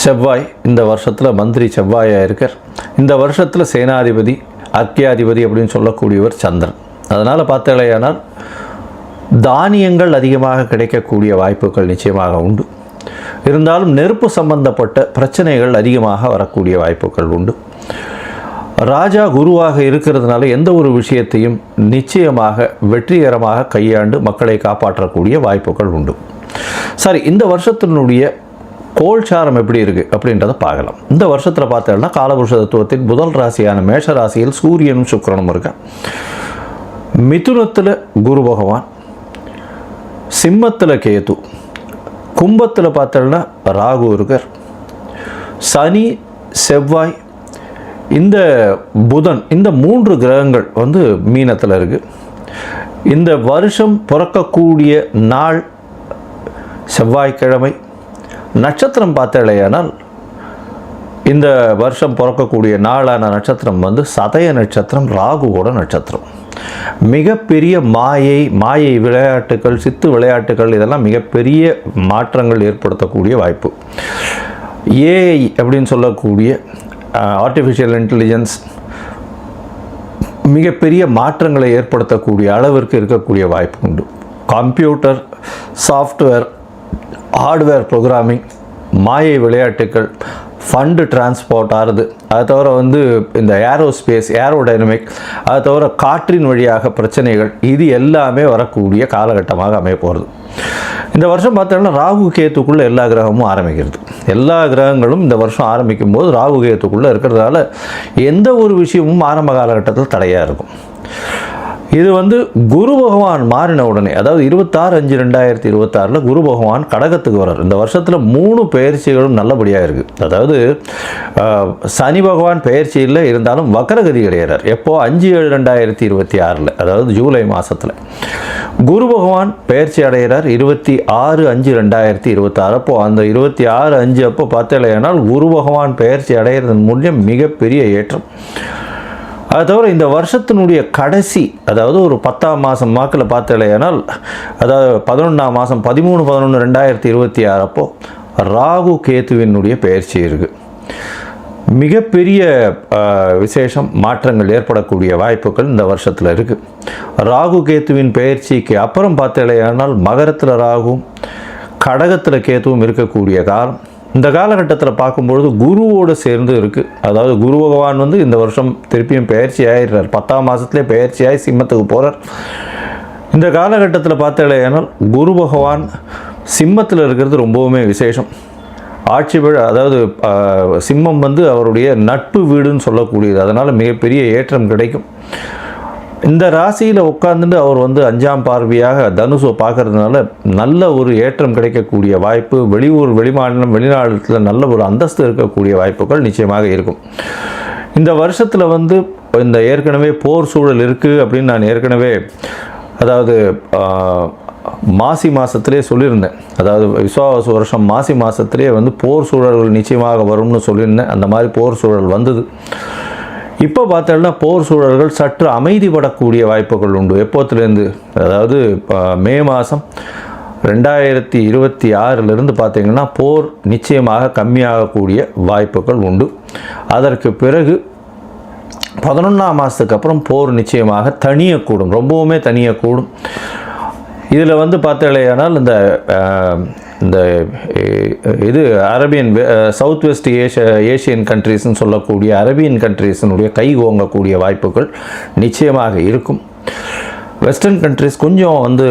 செவ்வாய் இந்த வருஷத்தில் மந்திரி செவ்வாயாக இருக்கார். இந்த வருஷத்தில் சேனாதிபதி அர்க்கியாதிபதி அப்படின்னு சொல்லக்கூடியவர் சந்திரன். அதனால் பார்த்தலையானால் தானியங்கள் அதிகமாக கிடைக்கக்கூடிய வாய்ப்புகள் நிச்சயமாக உண்டு. இருந்தாலும் நெருப்பு சம்பந்தப்பட்ட பிரச்சனைகள் அதிகமாக வரக்கூடிய வாய்ப்புகள் உண்டு. ராஜா குருவாக இருக்கிறதுனால எந்த ஒரு விஷயத்தையும் நிச்சயமாக வெற்றிகரமாக கையாண்டு மக்களை காப்பாற்றக்கூடிய வாய்ப்புகள் உண்டு. சரி, இந்த வருஷத்தினுடைய கோல்சாரம் எப்படி இருக்குது அப்படின்றத பார்க்கலாம். இந்த வருஷத்தில் பார்த்தோம்னா காலபுருஷ தத்துவத்தின் முதல் ராசியான மேஷ ராசியில் சூரியனும் சுக்கிரனும் இருக்க, மிதுனத்தில் குரு பகவான், சிம்மத்தில் கேது, கும்பத்தில் பார்த்தோம்னா ராகு இருக்கார், சனி செவ்வாய் இந்த புதன் இந்த 3 கிரகங்கள் வந்து மீனத்தில் இருக்குது. இந்த வருஷம் பிறக்கக்கூடிய நாள் செவ்வாய்க்கிழமை. நட்சத்திரம் பார்த்தலையானால் இந்த வருஷம் பிறக்கக்கூடிய நாளான நட்சத்திரம் வந்து சதய நட்சத்திரம், ராகுவோட நட்சத்திரம். மிகப்பெரிய மாயை விளையாட்டுகள், சித்து விளையாட்டுகள் இதெல்லாம் மிகப்பெரிய மாற்றங்கள் ஏற்படுத்தக்கூடிய வாய்ப்பு. ஏஐ அப்படின்னு சொல்லக்கூடிய ஆர்டிஃபிஷியல் இன்டெலிஜென்ஸ் மிகப்பெரிய மாற்றங்களை ஏற்படுத்தக்கூடிய அளவிற்கு இருக்கக்கூடிய வாய்ப்பு உண்டு. கம்ப்யூட்டர், சாஃப்ட்வேர், ஹார்ட்வேர் ப்ரோக்ராமிங், மாயை விளையாட்டுகள், ஃபண்டு டிரான்ஸ்போர்ட் ஆகுது, அதை தவிர வந்து இந்த ஏரோஸ்பேஸ், ஏரோடைனமிக், அதை தவிர காற்றின் வழியாக பிரச்சனைகள், இது எல்லாமே வரக்கூடிய காலகட்டமாக அமைய போகிறது. இந்த வருஷம் பார்த்தோம்னா ராகு கேத்துக்குள்ளே எல்லா கிரகமும் ஆரம்பிக்கிறது. எல்லா கிரகங்களும் இந்த வருஷம் ஆரம்பிக்கும் போது ராகு கேத்துக்குள்ளே இருக்கிறதால எந்த ஒரு விஷயமும் ஆரம்ப காலகட்டத்தில் தடையாக இருக்கும். இது வந்து குரு பகவான் மாறின உடனே, அதாவது 26/5/2026 குரு பகவான் கடகத்துக்கு வர்றார். இந்த வருஷத்தில் 3 பெயர்ச்சிகளும் நல்லபடியாக இருக்குது. அதாவது சனி பகவான் பெயர்ச்சியில் இருந்தாலும் வக்கரகதி கிடையாது. எப்போ 5/7/2026 அதாவது ஜூலை மாதத்தில் குரு பகவான் பெயர்ச்சி அடைகிறார். 26/5/2026 அப்போ அந்த 26/5 அப்போ பார்த்தலையானால் குரு பகவான் பெயர்ச்சி அடைகிறதன் மூலம் மிகப்பெரிய ஏற்றம். அது தவிர இந்த வருஷத்தினுடைய கடைசி, அதாவது ஒரு 10ஆம் மாதம் வாக்கில் பார்த்தலையானால், அதாவது 11ஆம் மாதம் 13/11/2026 அப்போ ராகு கேத்துவினுடைய பெயர்ச்சி இருக்குது. மிகப்பெரிய விசேஷம், மாற்றங்கள் ஏற்படக்கூடிய வாய்ப்புகள் இந்த வருஷத்தில் இருக்குது. ராகு கேத்துவின் பெயர்ச்சிக்கு அப்புறம் பார்த்தலையானால் மகரத்தில் ராகுவும் கடகத்தில் கேத்துவும் இருக்கக்கூடிய காலம். இந்த காலகட்டத்தில் பார்க்கும்பொழுது குருவோடு சேர்ந்து இருக்குது. அதாவது குரு பகவான் வந்து இந்த வருஷம் திருப்பியும் பெயர்ச்சி ஆகிடுறார். 10ஆம் மாதத்துலேயே பெயர்ச்சி ஆகி சிம்மத்துக்கு போகிறார். இந்த காலகட்டத்தில் பார்த்தலையானால் குரு பகவான் சிம்மத்தில் இருக்கிறது ரொம்பவுமே விசேஷம். ஆட்சி விழா, அதாவது சிம்மம் வந்து அவருடைய நட்பு வீடுன்னு சொல்லக்கூடியது. அதனால் மிகப்பெரிய ஏற்றம் கிடைக்கும். இந்த ராசியில் உட்கார்ந்துட்டு அவர் வந்து 5ஆம் பார்வையாக தனுசை பார்க்கறதுனால நல்ல ஒரு ஏற்றம் கிடைக்கக்கூடிய வாய்ப்பு. வெளியூர், வெளிமாநிலம், வெளிநாட்டில் நல்ல ஒரு அந்தஸ்து இருக்கக்கூடிய வாய்ப்புகள் நிச்சயமாக இருக்கும். இந்த வருஷத்தில் வந்து இந்த ஏற்கனவே போர் சூழல் இருக்குது அப்படின்னு நான் ஏற்கனவே, அதாவது மாசி மாதத்திலே சொல்லியிருந்தேன். அதாவது விஸ்வாவசு வருஷம் மாசி மாதத்திலே வந்து போர் சூழல்கள் நிச்சயமாக வரும்னு சொல்லியிருந்தேன். அந்த மாதிரி போர் சூழல் வந்தது. இப்போ பார்த்தோம்னா போர் சூழல்கள் சற்று அமைதிப்படக்கூடிய வாய்ப்புகள் உண்டு. எப்போத்துலேருந்து, அதாவது மே மாதம் 2026 பார்த்தீங்கன்னா போர் நிச்சயமாக கம்மியாகக்கூடிய வாய்ப்புகள் உண்டு. அதற்கு பிறகு 11ஆம் மாதத்துக்கு அப்புறம் போர் நிச்சயமாக தனியக்கூடும், ரொம்பவுமே தனியக்கூடும். இதில் வந்து பார்த்தலையானால் இந்த இது அரேபியன், சவுத் வெஸ்ட் ஏஷியன் கண்ட்ரீஸ்ன்னு சொல்லக்கூடிய அரேபியன் கண்ட்ரீஸினுடைய கை ஓங்கக்கூடிய வாய்ப்புகள் நிச்சயமாக இருக்கும். வெஸ்டர்ன் கண்ட்ரீஸ் கொஞ்சம் வந்து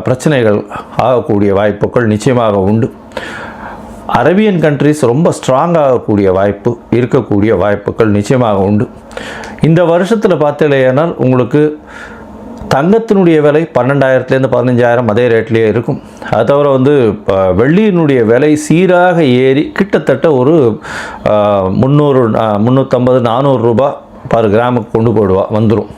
பிரச்சனைகள் ஆகக்கூடிய வாய்ப்புகள் நிச்சயமாக உண்டு. அரேபியன் கண்ட்ரீஸ் ரொம்ப ஸ்ட்ராங் ஆகக்கூடிய வாய்ப்பு இருக்கக்கூடிய வாய்ப்புகள் நிச்சயமாக உண்டு. இந்த வருஷத்தில் பார்த்தலையானால் உங்களுக்கு தங்கத்தினுடைய விலை 12,000 15,000 அதே ரேட்லேயே இருக்கும். அது தவிர வந்து வெள்ளியினுடைய விலை சீராக ஏறி கிட்டத்தட்ட ஒரு 300, 350, 400 ரூபா பர் கிராமுக்கு கொண்டு வந்துடும்.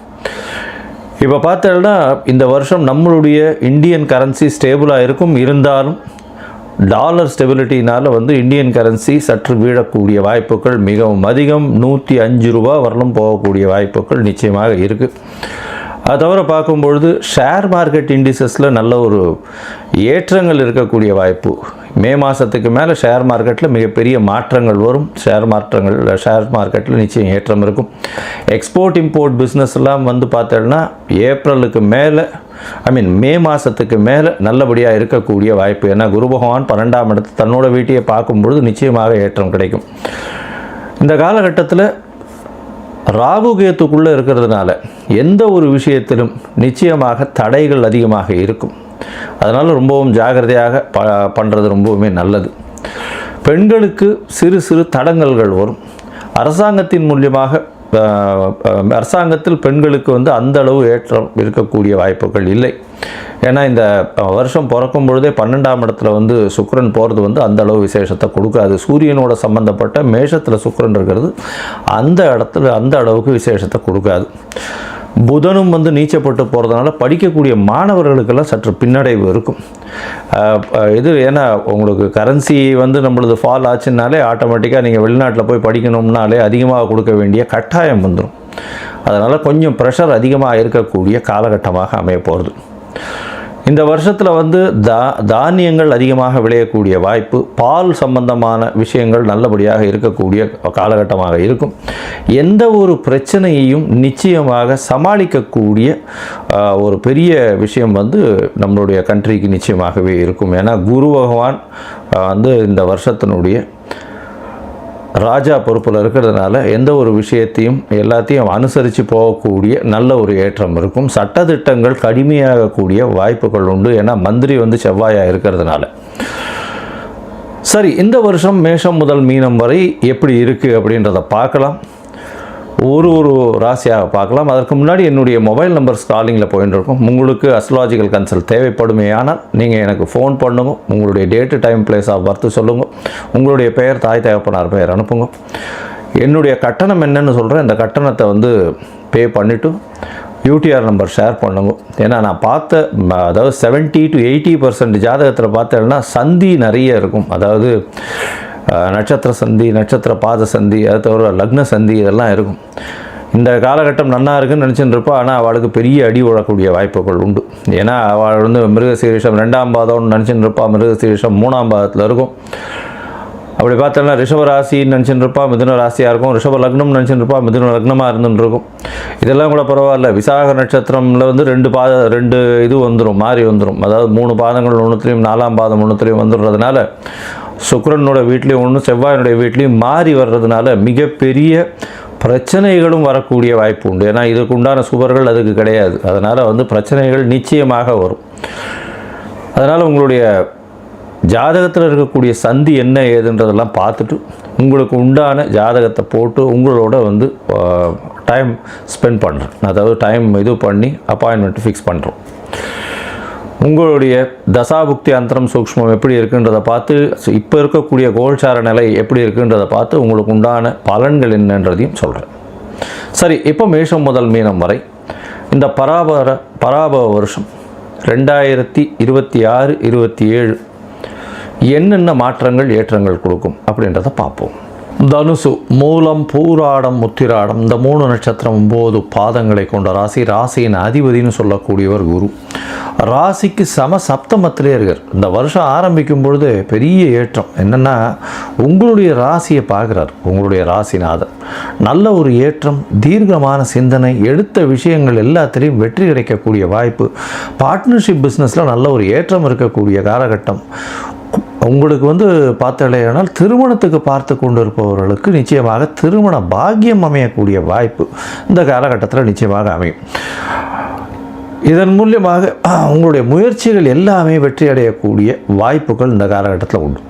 இப்போ பார்த்தோம்னா இந்த வருஷம் நம்மளுடைய இந்தியன் கரன்சி ஸ்டேபிளாக இருக்கும். இருந்தாலும் டாலர் ஸ்டெபிலிட்டினால் வந்து இந்தியன் கரன்சி சற்று வீழக்கூடிய வாய்ப்புகள் மிகவும் அதிகம். 105 ரூபா வரலும் போகக்கூடிய வாய்ப்புகள் நிச்சயமாக இருக்குது. அது தவிர பார்க்கும்பொழுது ஷேர் மார்க்கெட் இண்டிசஸில் நல்ல ஒரு ஏற்றங்கள் இருக்கக்கூடிய வாய்ப்பு. மே மாதத்துக்கு மேலே ஷேர் மார்க்கெட்டில் மிகப்பெரிய மாற்றங்கள் வரும். ஷேர் மார்க்கெட்டில் நிச்சயம் ஏற்றம் இருக்கும். எக்ஸ்போர்ட் இம்போர்ட் பிஸ்னஸ் எல்லாம் வந்து பார்த்தோன்னா ஏப்ரலுக்கு மேலே மே மாதத்துக்கு மேலே நல்லபடியாக இருக்கக்கூடிய வாய்ப்பு. ஏன்னா குரு பகவான் 12ஆம் இடத்து தன்னோட வீட்டையை பார்க்கும்பொழுது நிச்சயமாக ஏற்றம் கிடைக்கும். இந்த காலகட்டத்தில் ராகு கேத்துக்குள்ளே இருக்கிறதுனால எந்த ஒரு விஷயத்திலும் நிச்சயமாக தடைகள் அதிகமாக இருக்கும். அதனால் ரொம்பவும் ஜாகிரதையாக பண்ணுறது ரொம்பவுமே நல்லது. பெண்களுக்கு சிறு சிறு தடங்கல்கள் வரும். அரசாங்கத்தின் மூலியமாக அரசாங்கத்தில் பெண்களுக்கு வந்து அந்த அளவு ஏற்றம் இருக்கக்கூடிய வாய்ப்புகள் இல்லை. ஏன்னா இந்த வருஷம் பிறக்கும் பொழுதே 12ஆம் இடத்துல வந்து சுக்கிரன் போகிறது வந்து அந்த அளவு விசேஷத்தை கொடுக்காது. சூரியனோட சம்பந்தப்பட்ட மேஷத்தில் சுக்கிரன் இருக்கிறது அந்த இடத்துல அந்த அளவுக்கு விசேஷத்தை கொடுக்காது. புதனும் வந்து நீச்சப்பட்டு போகிறதுனால படிக்கக்கூடிய மாணவர்களுக்கெல்லாம் சற்று பின்னடைவு இருக்கும். ஏன்னா உங்களுக்கு கரன்சி வந்து நம்மளது ஃபால் ஆச்சுன்னாலே ஆட்டோமேட்டிக்காக நீங்கள் வெளிநாட்டில் போய் படிக்கணும்னாலே அதிகமாக கொடுக்க வேண்டிய கட்டாயம் வந்துடும். அதனால் கொஞ்சம் ப்ரெஷர் அதிகமாக இருக்கக்கூடிய காலகட்டமாக அமைய போகிறது. இந்த வருஷத்தில் வந்து தானியங்கள் அதிகமாக விளையக்கூடிய வாய்ப்பு, பால் சம்பந்தமான விஷயங்கள் நல்லபடியாக இருக்கக்கூடிய காலகட்டமாக இருக்கும். எந்த ஒரு பிரச்சனையையும் நிச்சயமாக சமாளிக்கக்கூடிய ஒரு பெரிய விஷயம் வந்து நம்மளுடைய கண்ட்ரிக்கு நிச்சயமாகவே இருக்கும். ஏன்னா குரு பகவான் வந்து இந்த வருஷத்தினுடைய ராஜா பொறுப்பில் இருக்கிறதுனால எந்த ஒரு விஷயத்தையும் எல்லாத்தையும் அனுசரித்து போகக்கூடிய நல்ல ஒரு ஏற்றம் இருக்கும். சட்டத்திட்டங்கள் கடுமையாகக்கூடிய வாய்ப்புகள் உண்டு. ஏன்னா மந்திரி வந்து செவ்வாயாக இருக்கிறதுனால. சரி, இந்த வருஷம் மேஷம் முதல் மீனம் வரை எப்படி இருக்குது அப்படின்றத பார்க்கலாம். ஒரு ராசியாக பார்க்கலாம். அதற்கு முன்னாடி என்னுடைய மொபைல் நம்பர் ஸ்காலிங்கில் போயிட்டு இருக்கும். உங்களுக்கு அஸ்ட்ராலஜிக்கல் கன்சல்ட் தேவைப்படுமே ஆனால் நீங்கள் எனக்கு ஃபோன் பண்ணுங்க. உங்களுடைய date time place of birth சொல்லுங்கள். உங்களுடைய பெயர் தாய் தகப்பனார் பெயர் அனுப்புங்க. என்னுடைய கட்டணம் என்னன்னு சொல்கிறேன். இந்த கட்டணத்தை வந்து பே பண்ணிவிட்டு யூடிஆர் நம்பர் ஷேர் பண்ணுங்க. ஏன்னா நான் பார்த்த அதாவது 70 to 80% ஜாதகத்தில் பார்த்தேன்னா சந்தி நிறைய இருக்கும். அதாவது நட்சத்திர சந்தி, நட்சத்திர பாத சந்தி, அது தவிர லக்ன சந்தி இதெல்லாம் இருக்கும். இந்த காலகட்டம் நன்னா இருக்குன்னு நினச்சிட்டு இருப்பா. ஆனால் அவளுக்கு பெரிய அடி விழக்கூடிய வாய்ப்புகள் உண்டு. ஏன்னா அவள் வந்து மிருகசீரிஷம் 2ஆம் பாதம்னு நினச்சிட்டு இருப்பா. மிருகசீரிஷம் 3ஆம் பாதத்தில் இருக்கும். அப்படி பார்த்தோன்னா ரிஷப ராசின்னு நினச்சிட்டு இருப்பா, மிதுன ராசியாக இருக்கும். ரிஷப லக்னம்னு நினச்சிட்டு இருப்பா, மிதுன லக்னமாக இருந்துட்டு இருக்கும். இதெல்லாம் கூட பரவாயில்ல. விசாக நட்சத்திரமில் வந்து 2 இது வந்துடும், மாறி வந்துடும். அதாவது 3 பாதங்கள் ஒன்றுத்துலேயும் 4ஆம் பாதம் ஒன்றுத்துலேயும் வந்துடுறதுனால சுக்கிரனோட வீட்லேயும் ஒன்று செவ்வாயினுடைய வீட்லேயும் மாறி வர்றதுனால மிகப்பெரிய பிரச்சனைகளும் வரக்கூடிய வாய்ப்பு உண்டு. ஏன்னா இதுக்கு உண்டான சுவர்கள் அதுக்கு கிடையாது. அதனால் வந்து பிரச்சனைகள் நிச்சயமாக வரும். அதனால் உங்களுடைய ஜாதகத்தில் இருக்கக்கூடிய சந்தி என்ன ஏதுன்றதெல்லாம் பார்த்துட்டு உங்களுக்கு உண்டான ஜாதகத்தை போட்டு உங்களோட வந்து டைம் ஸ்பெண்ட் பண்ணுறேன். அதாவது டைம் இது பண்ணி அப்பாயின்மெண்ட் ஃபிக்ஸ் பண்ணுறோம். உங்களுடைய தசாபுக்தி அந்தரம் சூக்ஷ்மம் எப்படி இருக்குன்றதை பார்த்து, இப்போ இருக்கக்கூடிய கோல்சார நிலை எப்படி இருக்குன்றதை பார்த்து உங்களுக்கு உண்டான பலன்கள் என்னன்றதையும் சொல்கிறேன். சரி, இப்போ மேஷம் முதல் மீனம் வரை இந்த பராபவ வருஷம் 2026-27 என்னென்ன மாற்றங்கள் ஏற்றங்கள் கொடுக்கும் அப்படின்றத பார்ப்போம். தனுசு, மூலம், பூராடம், உத்திராடம் இந்த 3 நட்சத்திரம் 9 பாதங்களை கொண்ட ராசி. ராசியின் அதிபதினு சொல்லக்கூடியவர் குரு. ராசிக்கு சப்தமத்திலே இருக்கார். இந்த வருஷம் ஆரம்பிக்கும் பொழுது பெரிய ஏற்றம் என்னென்னா உங்களுடைய ராசியை பார்க்குறார். உங்களுடைய ராசிநாதர் நல்ல ஒரு ஏற்றம், தீர்க்கமான சிந்தனை, எடுத்த விஷயங்கள் எல்லாத்திலையும் வெற்றி கிடைக்கக்கூடிய வாய்ப்பு. பார்ட்னர்ஷிப் பிஸ்னஸில் நல்ல ஒரு ஏற்றம் இருக்கக்கூடிய காலகட்டம். உங்களுக்கு வந்து பார்த்தாலேயானால் திருமணத்துக்கு பார்த்து கொண்டு இருப்பவர்களுக்கு நிச்சயமாக திருமண பாக்கியம் அமையக்கூடிய வாய்ப்பு இந்த காலகட்டத்தில் நிச்சயமாக அமையும். இதன் மூலியமாக உங்களுடைய முயற்சிகள் எல்லாமே வெற்றி அடையக்கூடிய வாய்ப்புகள் இந்த காலகட்டத்தில் உண்டு.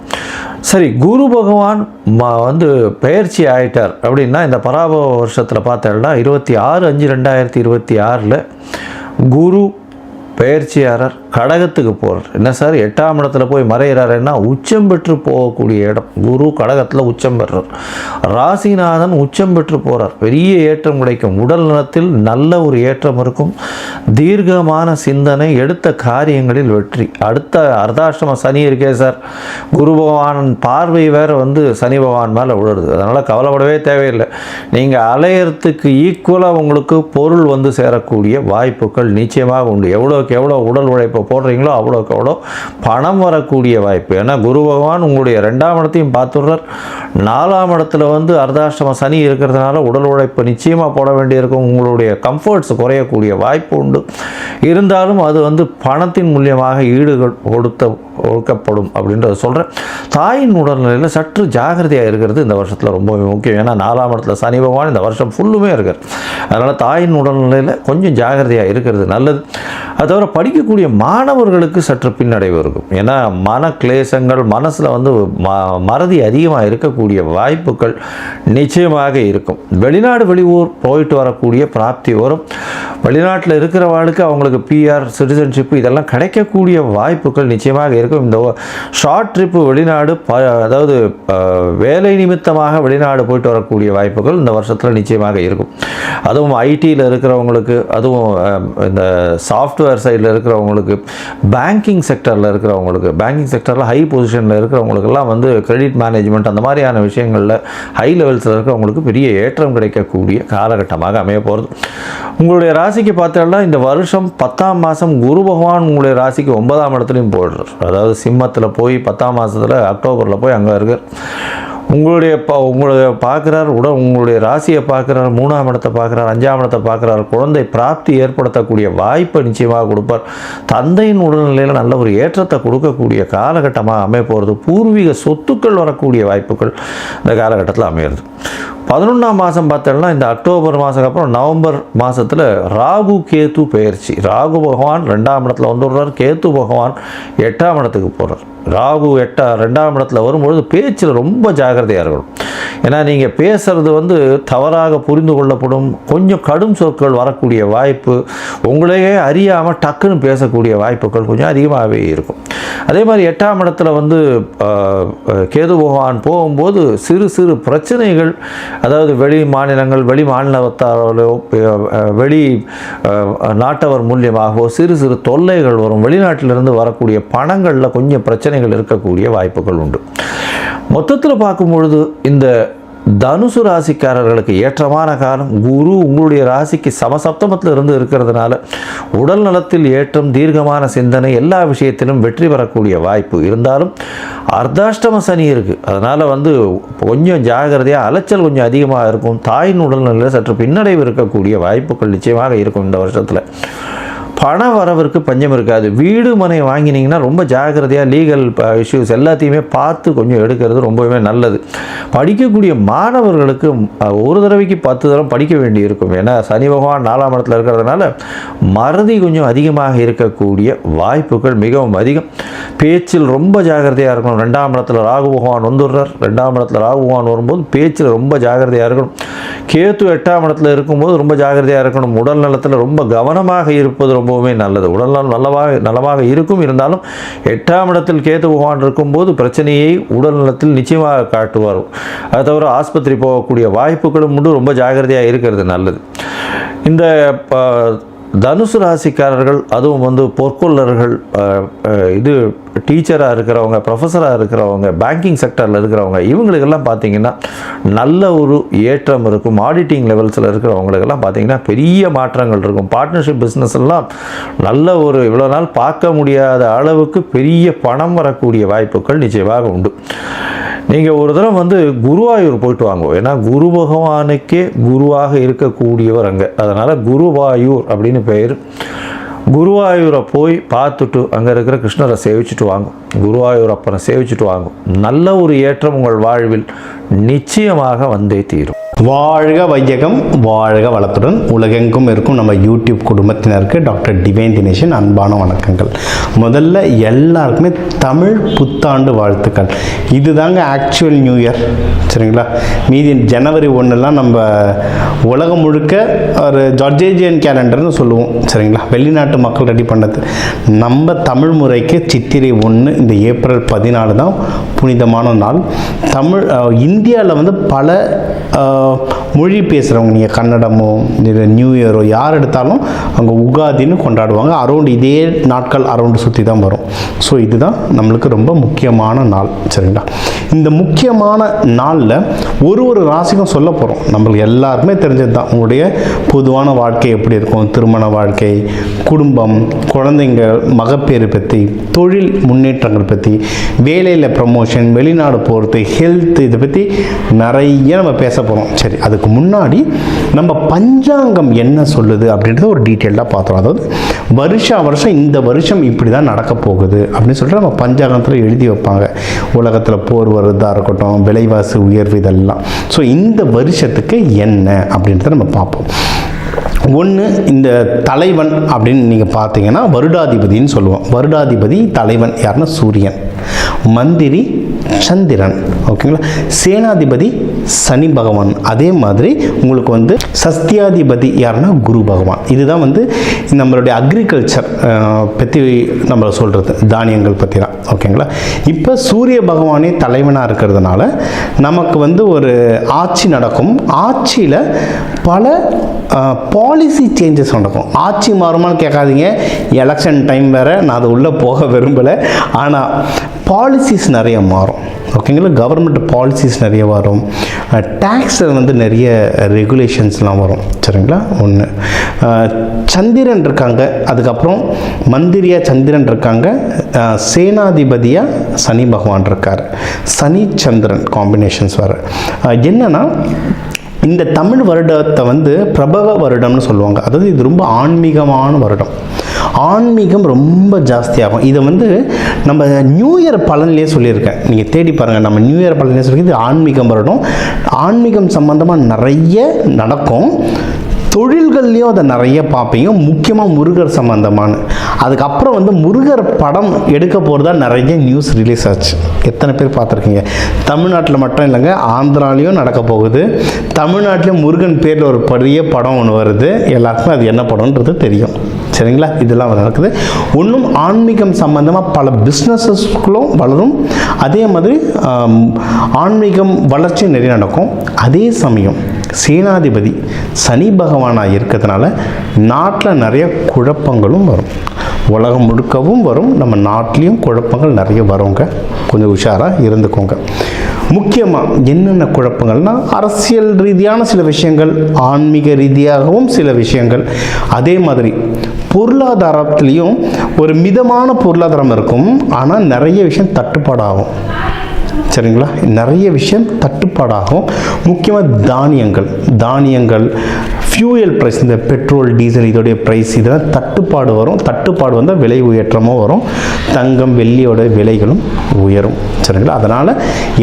சரி, குரு பகவான் வந்து பெயர்ச்சி ஆகிட்டார் அப்படின்னா இந்த பராபவ வருஷத்தில் பார்த்தோம்னா 26/5/2026 குரு பெயர்ச்சியாளர் கடகத்துக்கு போகிறார். என்ன சார் 8ஆம் இடத்துல போய் மறைகிறாருன்னா உச்சம் பெற்று போகக்கூடிய இடம். குரு கடகத்தில் உச்சம் பெறுறார். ராசிநாதன் உச்சம் பெற்று போகிறார். பெரிய ஏற்றம் கிடைக்கும். உடல் நலத்தில் நல்ல ஒரு ஏற்றம் இருக்கும். தீர்க்கமான சிந்தனை, எடுத்த காரியங்களில் வெற்றி. அடுத்த அர்த்தாஷ்டம சனி இருக்கே சார், குரு பகவான் பார்வை வேறு வந்து சனி பகவான் மேலே விழுறது. அதனால் கவலைப்படவே தேவையில்லை. நீங்கள் அலையறதுக்கு ஈக்குவலாக உங்களுக்கு பொருள் வந்து சேரக்கூடிய வாய்ப்புகள் நிச்சயமாக உண்டு. எவ்வளோ உடல் உழைப்பை போடுறீங்களோ அவ்வளோக்கு எவ்வளோ பணம் வரக்கூடிய வாய்ப்பு. ஏன்னா குரு பகவான் உங்களுடைய 2ஆம் இடத்தையும் பார்த்துடுறார். 4ஆம் இடத்துல வந்து அர்த்தாஷ்டம சனி இருக்கிறதுனால உடல் உழைப்பு நிச்சயமாக போட வேண்டியிருக்கும். உங்களுடைய கம்ஃபர்ட்ஸ் குறையக்கூடிய வாய்ப்பு உண்டு. இருந்தாலும் அது வந்து பணத்தின் மூலியமாக ஒடுக்கப்படும் அப்படின்றத சொல்கிறேன். தாயின் உடல்நிலையில் சற்று ஜாகிரதையாக இருக்கிறது இந்த வருஷத்தில் ரொம்ப முக்கியம். ஏன்னா 4ஆம் இடத்துல சனி பகவான் இந்த வருஷம் ஃபுல்லுமே இருக்கார். அதனால் தாயின் உடல்நிலையில் கொஞ்சம் ஜாகிரதையாக இருக்கிறது நல்லது. அது தவிர படிக்கக்கூடிய மாணவர்களுக்கு சற்று பின்னடைவு இருக்கும். ஏன்னா மன கிளேசங்கள், மனசில் வந்து மறதி அதிகமாக இருக்கக்கூடிய வாய்ப்புகள் நிச்சயமாக இருக்கும். வெளிநாடு வெளியூர் போயிட்டு வரக்கூடிய பிராப்தி வரும். வெளிநாட்டில் இருக்கிறவாளுக்கு அவங்களுக்கு பிஆர், சிட்டிசன்ஷிப் இதெல்லாம் கிடைக்கக்கூடிய வாய்ப்புகள் நிச்சயமாக இருக்கும். இந்த ஷார்ட் ட்ரிப்பு வெளிநாடு, அதாவது வேலை நிமித்தமாக வெளிநாடு போயிட்டு வரக்கூடிய வாய்ப்புகள் இந்த வருஷத்தில் நிச்சயமாக இருக்கும். அதுவும் ஐடியில் இருக்கிறவங்களுக்கு, அதுவும் இந்த சாஃப்ட்வேர் சைடில் இருக்கிறவங்களுக்கு, பேங்கிங் செக்டரில் இருக்கிறவங்களுக்கு, பேங்கிங் செக்டரில் ஹை பொசிஷனில் இருக்கிறவங்களுக்கெல்லாம் வந்து கிரெடிட் மேனேஜ்மெண்ட் அந்த மாதிரியான விஷயங்களில் ஹை லெவல்ஸில் இருக்கிறவங்களுக்கு பெரிய ஏற்றம் கிடைக்கக்கூடிய காலகட்டமாக அமைய போகிறது. உங்களுடைய ராசிக்கு பார்த்தோம்னா இந்த வருஷம் 10ஆம் மாதம் குரு பகவான் உங்களுடைய ராசிக்கு 9ஆம் இடத்துலையும் போடுறார். அதாவது சிம்மத்தில் போய் 10ஆம் மாதத்தில் அக்டோபரில் போய் அங்கே இருக்கார். உங்களுடைய பார்க்குறார், உங்களுடைய ராசியை பார்க்குறார், 3ஆம் இடத்தை பார்க்குறார், 5ஆம் இடத்தை பார்க்குறார். குழந்தை பிராப்தி ஏற்படுத்தக்கூடிய வாய்ப்பை நிச்சயமாக கொடுப்பார். தந்தையின் உடல்நிலையில் நல்ல ஒரு ஏற்றத்தை கொடுக்கக்கூடிய காலகட்டமாக அமைய போகிறது. பூர்வீக சொத்துக்கள் வரக்கூடிய வாய்ப்புகள் இந்த காலகட்டத்தில் அமையிறது. 11ஆம் மாதம் பார்த்தோம்னா இந்த அக்டோபர் மாதம் அப்புறம் நவம்பர் மாதத்தில் ராகு கேத்து பெயர்ச்சி. ராகு பகவான் 2ஆம் இடத்துல வந்துடுறார். கேத்து பகவான் 8ஆம் இடத்துக்கு போகிறார். ராகு 2ஆம் இடத்துல வரும்பொழுது பேச்சில் ரொம்ப ஜாகிரதையாக இருக்கணும். ஏன்னா நீங்கள் பேசுகிறது வந்து தவறாக புரிந்து கொள்ளப்படும். கொஞ்சம் கடும் சொற்கள் வரக்கூடிய வாய்ப்பு, உங்களையே அறியாமல் டக்குன்னு பேசக்கூடிய வாய்ப்புகள் கொஞ்சம் அதிகமாகவே இருக்கும். அதே மாதிரி 8ஆம் இடத்துல வந்து கேது பகவான் போகும்போது சிறு சிறு பிரச்சனைகள், அதாவது வெளி மாநிலங்கள், வெளி மாநிலத்தாரோ, வெளி நாட்டவர் மூலியமாகவோ சிறு சிறு தொல்லைகள் வரும். வெளிநாட்டிலிருந்து வரக்கூடிய பணங்களில் கொஞ்சம் பிரச்சனைகள் இருக்கக்கூடிய வாய்ப்புகள் உண்டு. மொத்தத்தில் பார்க்கும்பொழுது இந்த தனுசு ராசிக்காரர்களுக்கு ஏற்றமான காலம். குரு உங்களுடைய ராசிக்கு சமசப்தமத்தில் இருந்து இருக்கிறதுனால உடல் நலத்தில் ஏற்றம், தீர்க்கமான சிந்தனை, எல்லா விஷயத்திலும் வெற்றி பெறக்கூடிய வாய்ப்பு இருந்தாலும் அர்த்தாஷ்டம சனி இருக்குது. அதனால் வந்து கொஞ்சம் ஜாகிரதையாக, அலைச்சல் கொஞ்சம் அதிகமாக இருக்கும். தாயின் உடல்நிலையில் சற்று பின்னடைவு இருக்கக்கூடிய வாய்ப்புகள் நிச்சயமாக இருக்கும் இந்த வருஷத்தில். பண வரவிற்கு பஞ்சம் இருக்காது. வீடு மனை வாங்கினீங்கன்னா ரொம்ப ஜாகிரதையாக லீகல் இஷ்யூஸ் எல்லாத்தையுமே பார்த்து கொஞ்சம் எடுக்கிறது ரொம்பவே நல்லது. படிக்கக்கூடிய மாணவர்களுக்கு ஒரு தடவைக்கு 10 தடவை படிக்க வேண்டி இருக்கும். ஏன்னா சனி பகவான் 4ஆம் இடத்துல இருக்கிறதுனால மறதி கொஞ்சம் அதிகமாக இருக்கக்கூடிய வாய்ப்புகள் மிகவும் அதிகம். பேச்சில் ரொம்ப ஜாகிரதையாக இருக்கணும். 2ஆம் இடத்துல ராகு பகவான் வந்துடுறார். 2ஆம் இடத்துல ராகு பகவான் வரும்போது பேச்சில் ரொம்ப ஜாகிரதையாக இருக்கணும். கேத்து 8ஆம் இடத்துல இருக்கும்போது ரொம்ப ஜாகிரதையாக இருக்கணும். உடல் நலத்தில் ரொம்ப கவனமாக இருப்பது ரொம்பவுமே நல்லது. உடல்நலம் நலமாக இருக்கும். இருந்தாலும் 8ஆம் இடத்தில் கேத்து பகவான் இருக்கும்போது பிரச்சனையை உடல் நலத்தில் நிச்சயமாக காட்டுவார். அதை தவிர ஆஸ்பத்திரி போகக்கூடிய வாய்ப்புகளும் உண்டு. ரொம்ப ஜாகிரதையாக இருக்கிறது நல்லது. இந்த தனுசு ராசிக்காரர்கள், அதுவும் வந்து பொற்கொள்ளர்கள், இது டீச்சராக இருக்கிறவங்க, ப்ரொஃபஸராக இருக்கிறவங்க, பேங்கிங் செக்டரில் இருக்கிறவங்க, இவங்களுக்கெல்லாம் பார்த்திங்கன்னா நல்ல ஒரு ஏற்றம் இருக்கும். ஆடிட்டிங் லெவல்ஸில் இருக்கிறவங்களுக்கெல்லாம் பார்த்திங்கன்னா பெரிய மாற்றங்கள் இருக்கும். பார்ட்னர்ஷிப் பிஸ்னஸ் எல்லாம் நல்ல ஒரு இவ்வளோ நாள் பார்க்க முடியாத அளவுக்கு பெரிய பணம் வரக்கூடிய வாய்ப்புகள் நிச்சயமாக உண்டு. நீங்கள் ஒரு தடவை வந்து குருவாயூர் போயிட்டு வாங்க. ஏன்னா குரு பகவானுக்கே குருவாக இருக்கக்கூடியவர் அங்கே. அதனால் குருவாயூர் அப்படின்னு பெயர். குருவாயூரை போய் பார்த்துட்டு அங்கே இருக்கிற கிருஷ்ணரை சேவிச்சுட்டு வாங்க. குருவாயூர் அப்பனை சேவிச்சுட்டு வாங்க. நல்ல ஒரு ஏற்றம் உங்கள் வாழ்வில் நிச்சயமாக வந்தே தீரும். வாழ்க வையகம், வாழ்க வளத்துடன் உலகெங்கும் இருக்கும் நம்ம யூடியூப் குடும்பத்தினருக்கு டாக்டர் டிவைன் தினேஷன் அன்பான வணக்கங்கள். முதல்ல எல்லாருக்குமே தமிழ் புத்தாண்டு வாழ்த்துக்கள். இதுதாங்க ஆக்சுவல் நியூ இயர், சரிங்களா? மீதி ஜனவரி 1 நம்ம உலகம் முழுக்க ஒரு ஜார்ஜேஜியன் கேலண்டர்னு சொல்லுவோம், சரிங்களா? வெளிநாட்டு மக்கள் ரெடி பண்ணது. நம்ம தமிழ் முறைக்கு சித்திரை 1, இந்த ஏப்ரல் 14 தான் புனிதமான நாள். இந்தியாவில் பல மொழி பேசுகிறவங்க, நீங்கள் கன்னடமோ இல்லை நியூ இயரோ யார் எடுத்தாலும் அங்கே உகாதின்னு கொண்டாடுவாங்க. அரௌண்ட் இதே நாட்கள் அரௌண்டு சுற்றி தான் வரும். ஸோ இதுதான் நம்மளுக்கு ரொம்ப முக்கியமான நாள், சரிங்களா? இந்த முக்கியமான நாளில் ஒரு ராசிக்கும் சொல்ல போகிறோம். நம்மளுக்கு எல்லாருக்குமே தெரிஞ்சது தான். உங்களுடைய பொதுவான வாழ்க்கை எப்படி இருக்கும், திருமண வாழ்க்கை, குடும்பம், குழந்தைங்க, மகப்பேறு பற்றி, தொழில் முன்னேற்றங்கள் பற்றி, வேலையில் ப்ரமோஷன், வெளிநாடு போகிறது, ஹெல்த், இதை பற்றி நிறைய நம்ம பேச போகிறோம். சரி, அதுக்கு முன்னாடி நம்ம பஞ்சாங்கம் என்ன சொல்லுது அப்படின்றத ஒரு டீட்டெயிலாக பார்த்தோம். அதாவது வருஷம் இந்த வருஷம் இப்படி தான் நடக்க போகுது அப்படின்னு சொல்லிட்டு நம்ம பஞ்சாங்கத்தில் எழுதி வைப்பாங்க. உலகத்தில் போர் வருதா இருக்கட்டும், விலைவாசி உயர்வு, இதெல்லாம். ஸோ இந்த வருஷத்துக்கு என்ன அப்படின்றத நம்ம பார்ப்போம். ஒன்று, இந்த தலைவன் அப்படின்னு நீங்கள் பார்த்தீங்கன்னா வருடாதிபதினு சொல்லுவோம். வருடாதிபதி தலைவன் யாருன்னா சூரியன், மந்திரி சந்திரன், ஓகேங்களா? சேனாதிபதி சனி பகவான். அதே மாதிரி உங்களுக்கு சஸ்தியாதிபதி யாருன்னா குரு பகவான். இதுதான் நம்மளுடைய அக்ரிகல்ச்சர் பற்றி நம்ம சொல்கிறது, தானியங்கள் பற்றி தான், ஓகேங்களா? இப்போ சூரிய பகவானே தலைவனாக இருக்கிறதுனால நமக்கு ஒரு ஆட்சி நடக்கும். ஆட்சியில் பல பாலிசி சேஞ்சஸ் நடக்கும். ஆட்சி மாறுமான்னு கேட்காதீங்க, எலெக்ஷன் டைம் வேறு, நான் அது உள்ளே போக விரும்பலை. ஆனால் பாலிசிஸ் நிறைய மாறும், ஓகேங்களா? கவர்மெண்ட் பாலிசிஸ் நிறைய வரும். டேக்ஸில் நிறைய ரெகுலேஷன்ஸ்லாம் வரும், சரிங்களா? ஒன்று, சந்திரன் இருக்காங்க, அதுக்கப்புறம் மந்திரியாக சந்திரன் இருக்காங்க, சேனாதிபதியாக சனி பகவான் இருக்கார். சனி சந்திரன் காம்பினேஷன்ஸ் வர என்னன்னா, இந்த தமிழ் வருடத்தை பிரபவ வருடம்னு சொல்லுவாங்க. அதாவது இது ரொம்ப ஆன்மீகமான வருடம். ஆன்மீகம் ரொம்ப ஜாஸ்தியாகும். இதை நம்ம நியூ இயர் பலன்லேயே சொல்லியிருக்கேன், நீங்கள் தேடி பாருங்கள். நம்ம நியூ இயர் பலன்லேயே சொல்லி இது ஆன்மீகம் வருடம். ஆன்மீகம் சம்பந்தமாக நிறைய நடக்கும். தொழில்கள்லேயும் அதை நிறைய பார்ப்பீங்க, முக்கியமாக முருகர் சம்பந்தமான. அதுக்கப்புறம் முருகர் படம் எடுக்க போகிறதா நிறைய நியூஸ் ரிலீஸ் ஆச்சு. எத்தனை பேர் பார்த்துருக்கீங்க? தமிழ்நாட்டில் மட்டும் இல்லைங்க, ஆந்திராலையும் நடக்க போகுது. தமிழ்நாட்டிலையும் முருகன் பேரில் ஒரு பெரிய படம் ஒன்று வருது. எல்லாருக்குமே அது என்ன படம்ன்றது தெரியும், சரிங்களா? இதெல்லாம் நடக்குது. ஒன்றும் ஆன்மீகம் சம்பந்தமாக பல பிஸ்னஸஸ்களும் வளரும். அதே மாதிரி ஆன்மீகம் வளர்ச்சி நிறைய நடக்கும். அதே சமயம் சேனாதிபதி சனி பகவானாக இருக்கிறதுனால நாட்டில் நிறைய குழப்பங்களும் வரும். உலகம் முழுக்கவும் வரும், நம்ம நாட்டிலையும் குழப்பங்கள் நிறைய வருங்க. கொஞ்சம் உஷாராக இருந்துக்கோங்க. முக்கியமாக என்னென்ன குழப்பங்கள்னால், அரசியல் ரீதியான சில விஷயங்கள், ஆன்மீக ரீதியாகவும் சில விஷயங்கள். அதே மாதிரி பொருளாதாரத்துலேயும் ஒரு மிதமான பொருளாதாரம் இருக்கும், ஆனால் நிறைய விஷயம் தட்டுப்பாடாகும், சரிங்களா? நிறைய விஷயம் தட்டுப்பாடாகும். முக்கியமாக தானியங்கள், ஃபியூயல் ப்ரைஸ், இந்த பெட்ரோல், டீசல், இதோடைய ப்ரைஸ், இதெல்லாம் தட்டுப்பாடு வரும். தட்டுப்பாடு வந்தால் விலை உயற்றமும் வரும். தங்கம், வெள்ளியோட விலைகளும் உயரும், சரிங்களா? அதனால்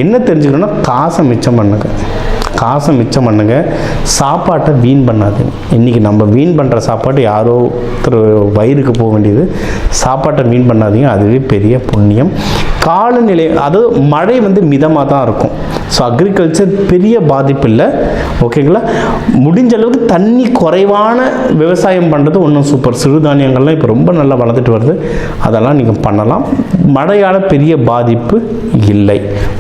என்ன தெரிஞ்சுக்கணும்னா, காசை மிச்சம் பண்ணுங்க. சாப்பாட்டை வீண் பண்ணாதீங்க. இன்றைக்கி நம்ம வீண் பண்ணுற சாப்பாட்டு யாரோ ஒருத்தர் வயிறுக்கு போக வேண்டியது. சாப்பாட்டை வீண் பண்ணாதீங்க, அதுவே பெரிய புண்ணியம். காலநிலை, அதாவது மழை மிதமாக தான் இருக்கும். ஸோ அக்ரிகல்ச்சர் பெரிய பாதிப்பு இல்லை, ஓகேங்களா? முடிஞ்ச அளவுக்கு தண்ணி குறைவான விவசாயம் பண்ணுறது ஒன்றும் சூப்பர். சிறுதானியங்கள்லாம் இப்போ ரொம்ப நல்லா வளர்ந்துட்டு வருது, அதெல்லாம் நீங்கள் பண்ணலாம். மழையால் பெரிய பாதிப்பு இல்லை,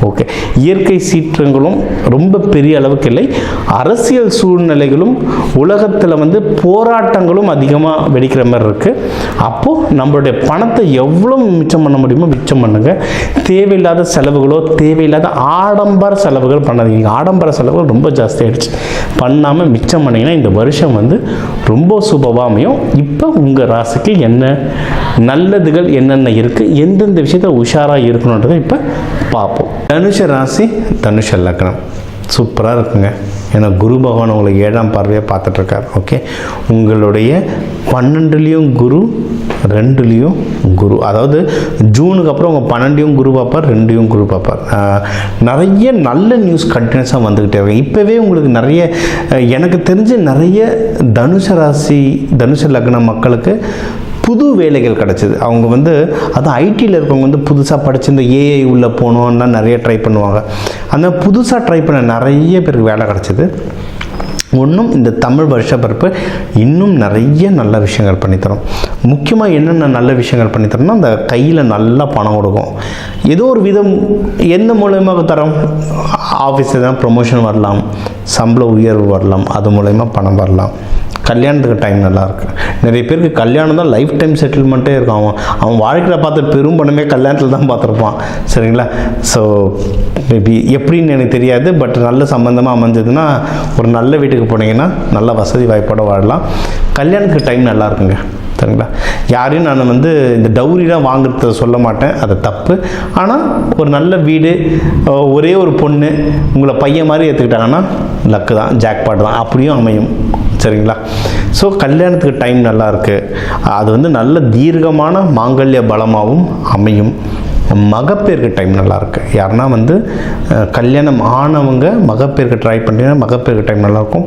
ஓகே? இயற்கை சீற்றங்களும் ரொம்ப பெரிய அளவுக்கு இல்லை. அரசியல் சூழ்நிலைகளும் உலகத்தில் போராட்டங்களும் அதிகமாக வெடிக்கிற மாதிரி இருக்குது. அப்போது நம்மளுடைய பணத்தை எவ்வளோ மிச்சம் பண்ண முடியுமோ மிச்சம் பண்ணுங்கள். தேவையில்லாத செலவுகளோ, தேவையில்லாத ஆடம்பர செலவுகள் பண்ணாதீங்க. ஆடம்பர செலவுகள் ரொம்ப ஜாஸ்தி ஆகிடுச்சு. பண்ணாமல் மிச்சம் பண்ணிங்கன்னா இந்த வருஷம் ரொம்ப சுபமாக அமையும். இப்போ உங்கள் ராசிக்கு என்ன நல்லதுகள் என்னென்ன இருக்குது, எந்தெந்த விஷயத்தில் உஷாராக இருக்கணுன்றதை இப்போ பார்ப்போம். தனுஷ ராசி, தனுஷ லக்னம். சூப்பராக இருக்குங்க. ஏன்னா குரு பகவான் உங்களை 7ஆம் பார்வையாக பார்த்துட்ருக்கார். ஓகே, உங்களுடைய 12லேயும் குரு, 2லேயும் குரு, அதாவது ஜூனுக்கு அப்புறம் உங்கள் 12யும் குரு பார்ப்பார், 2யும் குரு பார்ப்பார். நிறைய நல்ல நியூஸ் கண்டினியூஸாக வந்துக்கிட்டே இருக்கு. இப்போவே உங்களுக்கு நிறைய, எனக்கு தெரிஞ்சு நிறைய தனுசு ராசி, தனுசு லக்ன மக்களுக்கு புது வேலைகள் கிடச்சிது. அவங்க வந்து அதுவும் ஐடியில் இருக்கவங்க வந்து புதுசாக படித்து இந்த ஏஐ உள்ளே போகணுன்னா நிறைய ட்ரை பண்ணுவாங்க. அந்த புதுசாக ட்ரை பண்ண நிறைய பேருக்கு வேலை கிடச்சிது. ஒன்றும் இந்த தமிழ் வருஷ பிறப்பு இன்னும் நிறைய நல்ல விஷயங்கள் பண்ணித்தரோம். முக்கியமாக என்னென்ன நல்ல விஷயங்கள் பண்ணித்தரோம்னா, அந்த கையில் நல்லா பணம் கொடுக்கும். ஏதோ ஒரு விதம் எந்த மூலயமாக தரோம், ஆஃபீஸில் தான் ப்ரொமோஷன் வரலாம், சம்பள உயர்வு வரலாம், அது மூலயமா பணம் வரலாம். கல்யாணத்துக்கு டைம் நல்லாயிருக்கு. நிறைய பேருக்கு கல்யாணம் தான் லைஃப் டைம் செட்டில்மெண்ட்டே இருக்கும். அவன் வாழ்க்கையில் பார்த்த பெரும் பணமே கல்யாணத்தில் தான் பார்த்துருப்பான். சரிங்களா? ஸோ மேபி எப்படின்னு எனக்கு தெரியாது, பட் நல்ல சம்மந்தமாக அமைஞ்சதுன்னா ஒரு நல்ல வீட்டுக்கு போனீங்கன்னா நல்ல வசதி வாய்ப்போடு வாழலாம். கல்யாணத்துக்கு டைம் நல்லா இருக்குங்க. சரிங்களா? யாரையும் நான் வந்து இந்த டவுரிலாம் வாங்குறத சொல்ல மாட்டேன், அது தப்பு. ஆனால் ஒரு நல்ல வீடு, ஒரே ஒரு பொண்ணு உங்களை பையன் மாதிரி ஏற்றுக்கிட்டாங்கன்னா லக்கு தான், ஜாக்பாட் தான், அப்படியும் அமையும். சரிங்களா? ஸோ கல்யாணத்துக்கு டைம் நல்லா இருக்குது. அது வந்து நல்ல தீர்க்கமான மாங்கல்ய பலமாகவும் அமையும். மகப்பேருக்கு டைம் நல்லாயிருக்கு. யாருன்னா வந்து கல்யாணம் ஆனவங்க மகப்பேருக்கு ட்ரை பண்ணிங்கன்னா மகப்பேருக்கு டைம் நல்லாயிருக்கும்.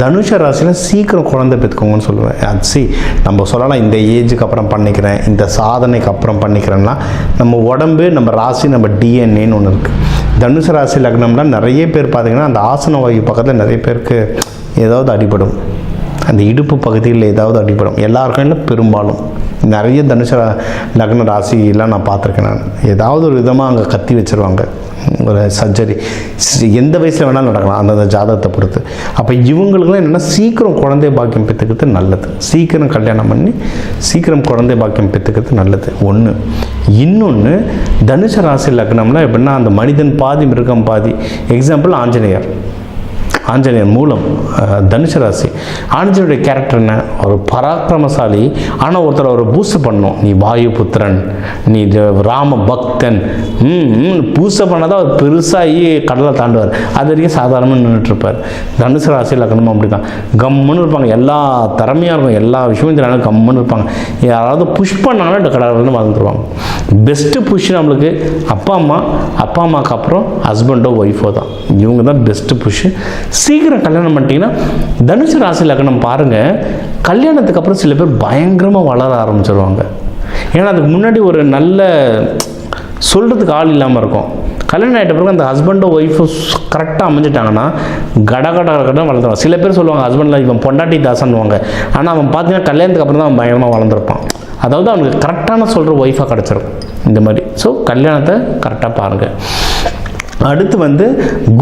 தனுஷ ராசியில் சீக்கிரம் குழந்தை பெற்றுக்கோங்கன்னு சொல்லுவேன். அது நம்ம சொல்லலாம், இந்த ஏஜுக்கு அப்புறம் பண்ணிக்கிறேன், இந்த சாதனைக்கு அப்புறம் பண்ணிக்கிறேன்னா நம்ம உடம்பு, நம்ம ராசி, நம்ம டிஎன்ஏன்னு ஒன்று இருக்குது. தனுசு ராசி லக்னம்லாம் நிறைய பேர் பார்த்திங்கன்னா அந்த ஆசன வாயு பக்கத்தில் நிறைய பேருக்கு ஏதாவது அடிபடும், அந்த இடுப்பு பகுதியில் ஏதாவது அடிபடும். எல்லாருக்கும் இல்லை, பெரும்பாலும் நிறைய தனுஷ லக்ன ராசியெல்லாம் நான் பார்த்துருக்கேன். நான் ஏதாவது ஒரு விதமாக அங்கே கத்தி வச்சுருவாங்க, ஒரு சர்ஜரி. எந்த வயசில் வேணாலும் நடக்கலாம், அந்தந்த ஜாதகத்தை பொறுத்து. அப்போ இவங்களுக்குலாம் என்னென்னா சீக்கிரம் குழந்தை பாக்கியம் பெற்றுக்கிறது நல்லது. சீக்கிரம் கல்யாணம் பண்ணி சீக்கிரம் குழந்தை பாக்கியம் பெற்றுக்கிறது நல்லது. ஒன்று. இன்னொன்று, தனுஷ ராசி லக்னம்னா எப்படின்னா அந்த மனிதன் பாதி மிருகம் பாதி. எக்ஸாம்பிள் ஆஞ்சநேயர் மூலம் தனுஷ ராசி. ஆஞ்சநேயருடைய கேரக்டர் என்ன? ஒரு பராக்கிரமசாலி. ஆனால் ஒருத்தர் ஒரு பூஸ்ட் பண்ணணும், நீ வாயு புத்திரன், நீ ராம பக்தன், பூஸ்ட் பண்ணாதான் அவர் பெருசாகி கடலை தாண்டுவார். அது வரைக்கும் சாதாரணமாக நின்றுட்டுருப்பார். தனுசு ராசி லக்னமும் அப்படி தான், கம்முன்னு இருப்பாங்க. எல்லா திறமையாக இருக்கும், எல்லா விஷயமும் தெரியாமல் கம்முன்னு இருப்பாங்க. யாராவது புஷ் பண்ணாங்கன்னா கடவுள்னு வாழ்ந்துருவாங்க. பெஸ்ட்டு புஷ் நம்மளுக்கு அப்பா அம்மாவுக்கு அப்புறம் ஹஸ்பண்டோ ஒய்ஃபோ தான். இவங்க தான் பெஸ்ட்டு புஷ். சீக்கிரம் கல்யாணம் பண்ணிட்டீங்கன்னா, தனுசு ராசி லக்னம் பாருங்கள், கல்யாணத்துக்கு அப்புறம் சில பேர் பயங்கரமாக வளர ஆரம்பிச்சிருவாங்க. ஏன்னா அதுக்கு முன்னாடி ஒரு நல்ல சொல்கிறதுக்கு ஆள் இல்லாமல் இருக்கும். கல்யாணம் ஆகிட்ட பிறகு அந்த ஹஸ்பண்டோ ஒய்ஃபோ கரெக்டாக அமைஞ்சிட்டாங்கன்னா கடகட வளர்ந்துருவாங்க. சில பேர் சொல்லுவாங்க ஹஸ்பண்டில் இவன் பொண்டாட்டி தாசன்னுவாங்க. ஆனால் அவன் பார்த்தீங்கன்னா கல்யாணத்துக்கு அப்புறம் தான் அவன் பயங்கரமாக வளர்ந்துருப்பான். அதாவது அவனுக்கு கரெக்டான சொல்கிற ஒய்ஃபாக கிடச்சிருக்கும் இந்த மாதிரி. ஸோ கல்யாணத்தை கரெக்டாக பாருங்கள். அடுத்து வந்து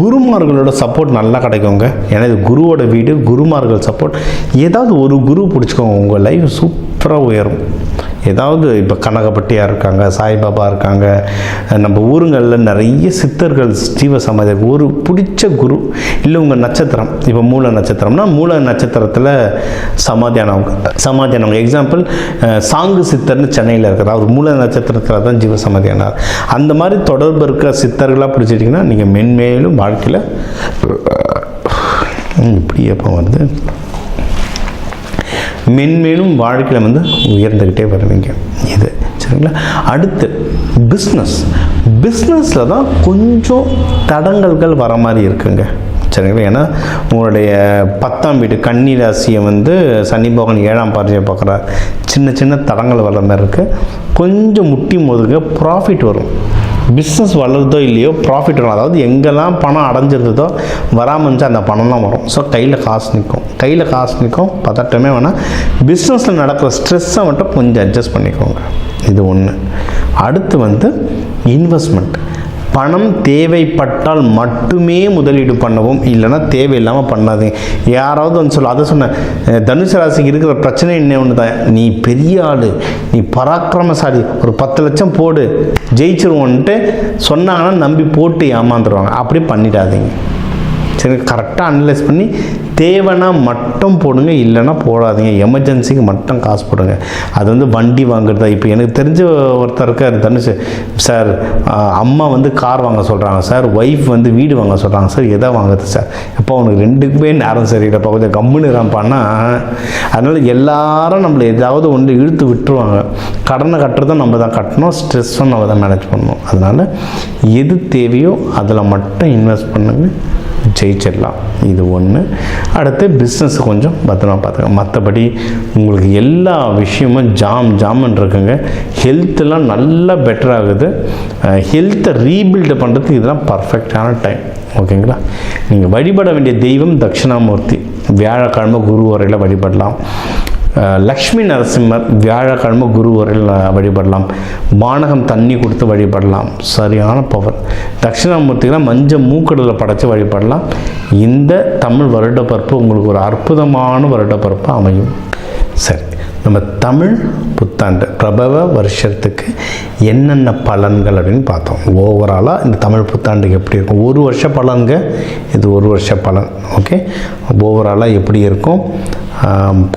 குருமார்களோட சப்போர்ட் நல்லா கிடைக்குங்க. ஏன்னா இது குருவோட வீடு, குருமார்கள் சப்போர்ட். ஏதாவது ஒரு குரு பிடிச்சிக்கோங்க, உங்கள் லைஃப் சூப்பராக உயரும். ஏதாவது இப்போ கனகப்பட்டியாக இருக்காங்க, சாய்பாபா இருக்காங்க, நம்ம ஊருங்களில் நிறைய சித்தர்கள், ஜீவ சமாதி. ஒரு பிடிச்ச குரு இல்லை உங்கள் நட்சத்திரம், இப்போ மூல நட்சத்திரம்னா மூல நட்சத்திரத்தில் சமாதியானவங்க. எக்ஸாம்பிள் சாங்கு சித்தர்னு சென்னையில் இருக்கிறார், அவர் மூல நட்சத்திரத்தில் தான் ஜீவ சமாதியானார். அந்த மாதிரி தொடர்பு இருக்கிற சித்தர்களாக பிடிச்சிட்டிங்கன்னா நீங்கள் மென்மேலும் வாழ்க்கையில் இப்படி எப்போ வந்து மென்மேலும் வாழ்க்கையில் வந்து உயர்ந்துக்கிட்டே வருவீங்க. இது சரிங்களா? அடுத்து பிஸ்னஸில் தான் கொஞ்சம் தடங்கல்கள் வர மாதிரி இருக்குங்க. சரிங்களா? ஏன்னா உங்களுடைய 10ஆம் வீடு கன்னி ராசியை வந்து சனி பகவான் 7ஆம் பார்வையை பார்க்குறார். சின்ன தடங்கள் வர மாதிரி இருக்குது. கொஞ்சம் முட்டி மோதுங்க, ப்ராஃபிட் வரும். பிஸ்னஸ் வளருதோ இல்லையோ ப்ராஃபிட் வரும். அதாவது எங்கெல்லாம் பணம் அடைஞ்சிருந்ததோ வராமல் இருந்துச்சு அந்த பணம்லாம் வரும். ஸோ கையில் காசு நிற்கும், பதட்டமே வேணால். பிஸ்னஸில் நடக்கிற ஸ்ட்ரெஸ்ஸை மட்டும் கொஞ்சம் அட்ஜஸ்ட் பண்ணிக்கோங்க. இது ஒன்று. அடுத்து வந்து இன்வெஸ்ட்மெண்ட். பணம் தேவைப்பட்டால் மட்டுமே முதலீடு பண்ணவும், இல்லைன்னா தேவையில்லாமல் பண்ணாதீங்க. யாராவது வந்து அதை சொன்னேன், தனுசு ராசிக்கு இருக்கிற பிரச்சனை என்ன ஒன்று தான், நீ பெரிய ஆள், நீ பராக்கிரமசாலி, ஒரு 10 லட்சம் போடு ஜெயிச்சிருவோன்ட்டு சொன்னாங்கன்னா நம்பி போட்டு ஏமாந்துருவாங்க. அப்படி பண்ணிடாதீங்க. சரி, கரெக்டாக அனலைஸ் பண்ணி தேவைன்னா மட்டும் போடுங்க, இல்லைன்னா போடாதீங்க. எமர்ஜென்சிக்கு மட்டும் காசு போடுங்க. அது வந்து வண்டி வாங்குறதா. இப்போ எனக்கு தெரிஞ்ச ஒருத்தர் இருக்கார் தனுஷ் சார், அம்மா வந்து கார் வாங்க சொல்கிறாங்க சார், ஒய்ஃப் வந்து வீடு வாங்க சொல்கிறாங்க சார், எதை வாங்குறது சார்? எப்போ அவனுக்கு ரெண்டுக்குமே நேரம் சரியில்லைப்பா, கொஞ்சம் கம்முன்னு இருப்பான்னா. அதனால் எல்லாரும் நம்மளை ஏதாவது ஒன்று இழுத்து விட்டுருவாங்க. கடனை கட்டுறதும் நம்ம தான் கட்டணும், ஸ்ட்ரெஸ்ஸும் நம்ம தான் மேனேஜ் பண்ணணும். அதனால் எது தேவையோ அதில் மட்டும் இன்வெஸ்ட் பண்ணுங்க, ஜெயிச்சிடலாம். இது ஒன்று. அடுத்து பிஸ்னஸ் கொஞ்சம் பத்திரமா பார்த்துங்க. மற்றபடி உங்களுக்கு எல்லா விஷயமும் ஜாமுன்னு இருக்குங்க. ஹெல்த்தெல்லாம் நல்லா பெட்டர் ஆகுது. ஹெல்த்தை ரீபில்டு பண்ணுறதுக்கு இதெல்லாம் பர்ஃபெக்டான டைம். ஓகேங்களா? நீங்கள் வழிபட வேண்டிய தெய்வம் தட்சிணாமூர்த்தி, வியாழக்கிழமை குரு வரையில் வழிபடலாம். லக்ஷ்மி நரசிம்மர் வியாழக்கிழமை குரு வரையில் வழிபடலாம். பானகம் தண்ணி கொடுத்து வழிபடலாம், சரியான பவர். தட்சிணாமூர்த்திகளாம் மஞ்சள் மூக்கடலை படைச்சி வழிபடலாம். இந்த தமிழ் வருடப்பருப்பு உங்களுக்கு ஒரு அற்புதமான வருடப்பருப்பு அமையும். சரி, நம்ம தமிழ் புத்தாண்டு பிரபவ வருஷத்துக்கு என்னென்ன பலன்கள் அப்படின்னு பார்த்தோம். ஓவராலாக இந்த தமிழ் புத்தாண்டுக்கு எப்படி இருக்கும், ஒரு வருஷ பலன்க, இது ஒரு வருஷ பலன். ஓகே, ஓவராலாக எப்படி இருக்கும்,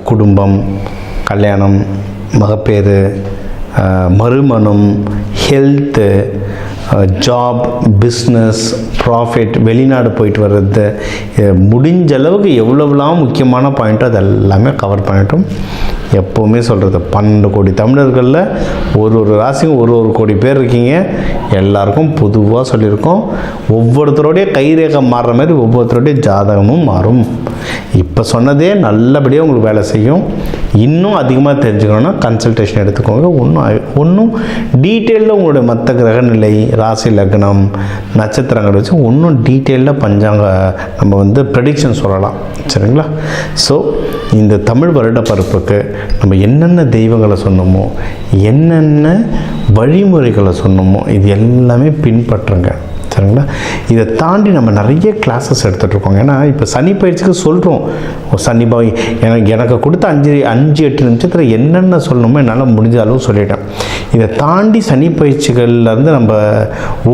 குடும்பம், கல்யாணம், மகப்பேறு, மறுமணம், ஹெல்த்து, ஜாப், பிஸ்னஸ், ப்ராஃபிட், வெளிநாடு போயிட்டு வர்றது, முடிஞ்ச அளவுக்கு எவ்வளோலாம் முக்கியமான பாயிண்ட்டோ அது எல்லாமே கவர் பண்ணிட்டோம். எப்போவுமே சொல்கிறது, 12 கோடி தமிழர்களில் ஒரு ராசிக்கும் ஒரு கோடி பேர் இருக்கீங்க. எல்லாருக்கும் பொதுவாக சொல்லியிருக்கோம். ஒவ்வொருத்தருடைய கைரேகை மாறுற மாதிரி ஒவ்வொருத்தருடைய ஜாதகமும் மாறும். இப்போ சொன்னதே நல்லபடியாக உங்களுக்கு வேலை செய்யும். இன்னும் அதிகமாக தெரிஞ்சுக்கணுன்னா கன்சல்டேஷன் எடுத்துக்கோங்க. ஒன்றும் டீட்டெயிலில் உங்களுடைய மற்ற கிரகநிலை, ராசி, லக்னம், நட்சத்திரங்கள் வச்சு இன்னும் டீட்டெயிலில் பஞ்சாங்க நம்ம வந்து ப்ரெடிக்ஷன் சொல்லலாம். சரிங்களா? ஸோ இந்த தமிழ் வருட பருப்புக்கு நம்ம என்னென்ன தெய்வங்களை சொன்னோமோ, என்னென்ன வழிமுறைகளை சொன்னோமோ, இது எல்லாமே பின்பற்றுங்க. சரிங்களா? இதை தாண்டி நம்ம நிறைய கிளாஸஸ் எடுத்துகிட்ருக்கோங்க. ஏன்னா இப்போ சனி பயிற்சிக்கு சொல்கிறோம், சனி எனக்கு கொடுத்த 5-8 நிமிஷத்தில் என்னென்ன சொல்லணுமோ என்னால் முடிஞ்ச அளவு சொல்லிட்டேன். இதை தாண்டி சனி பயிற்சிகள்லேருந்து நம்ம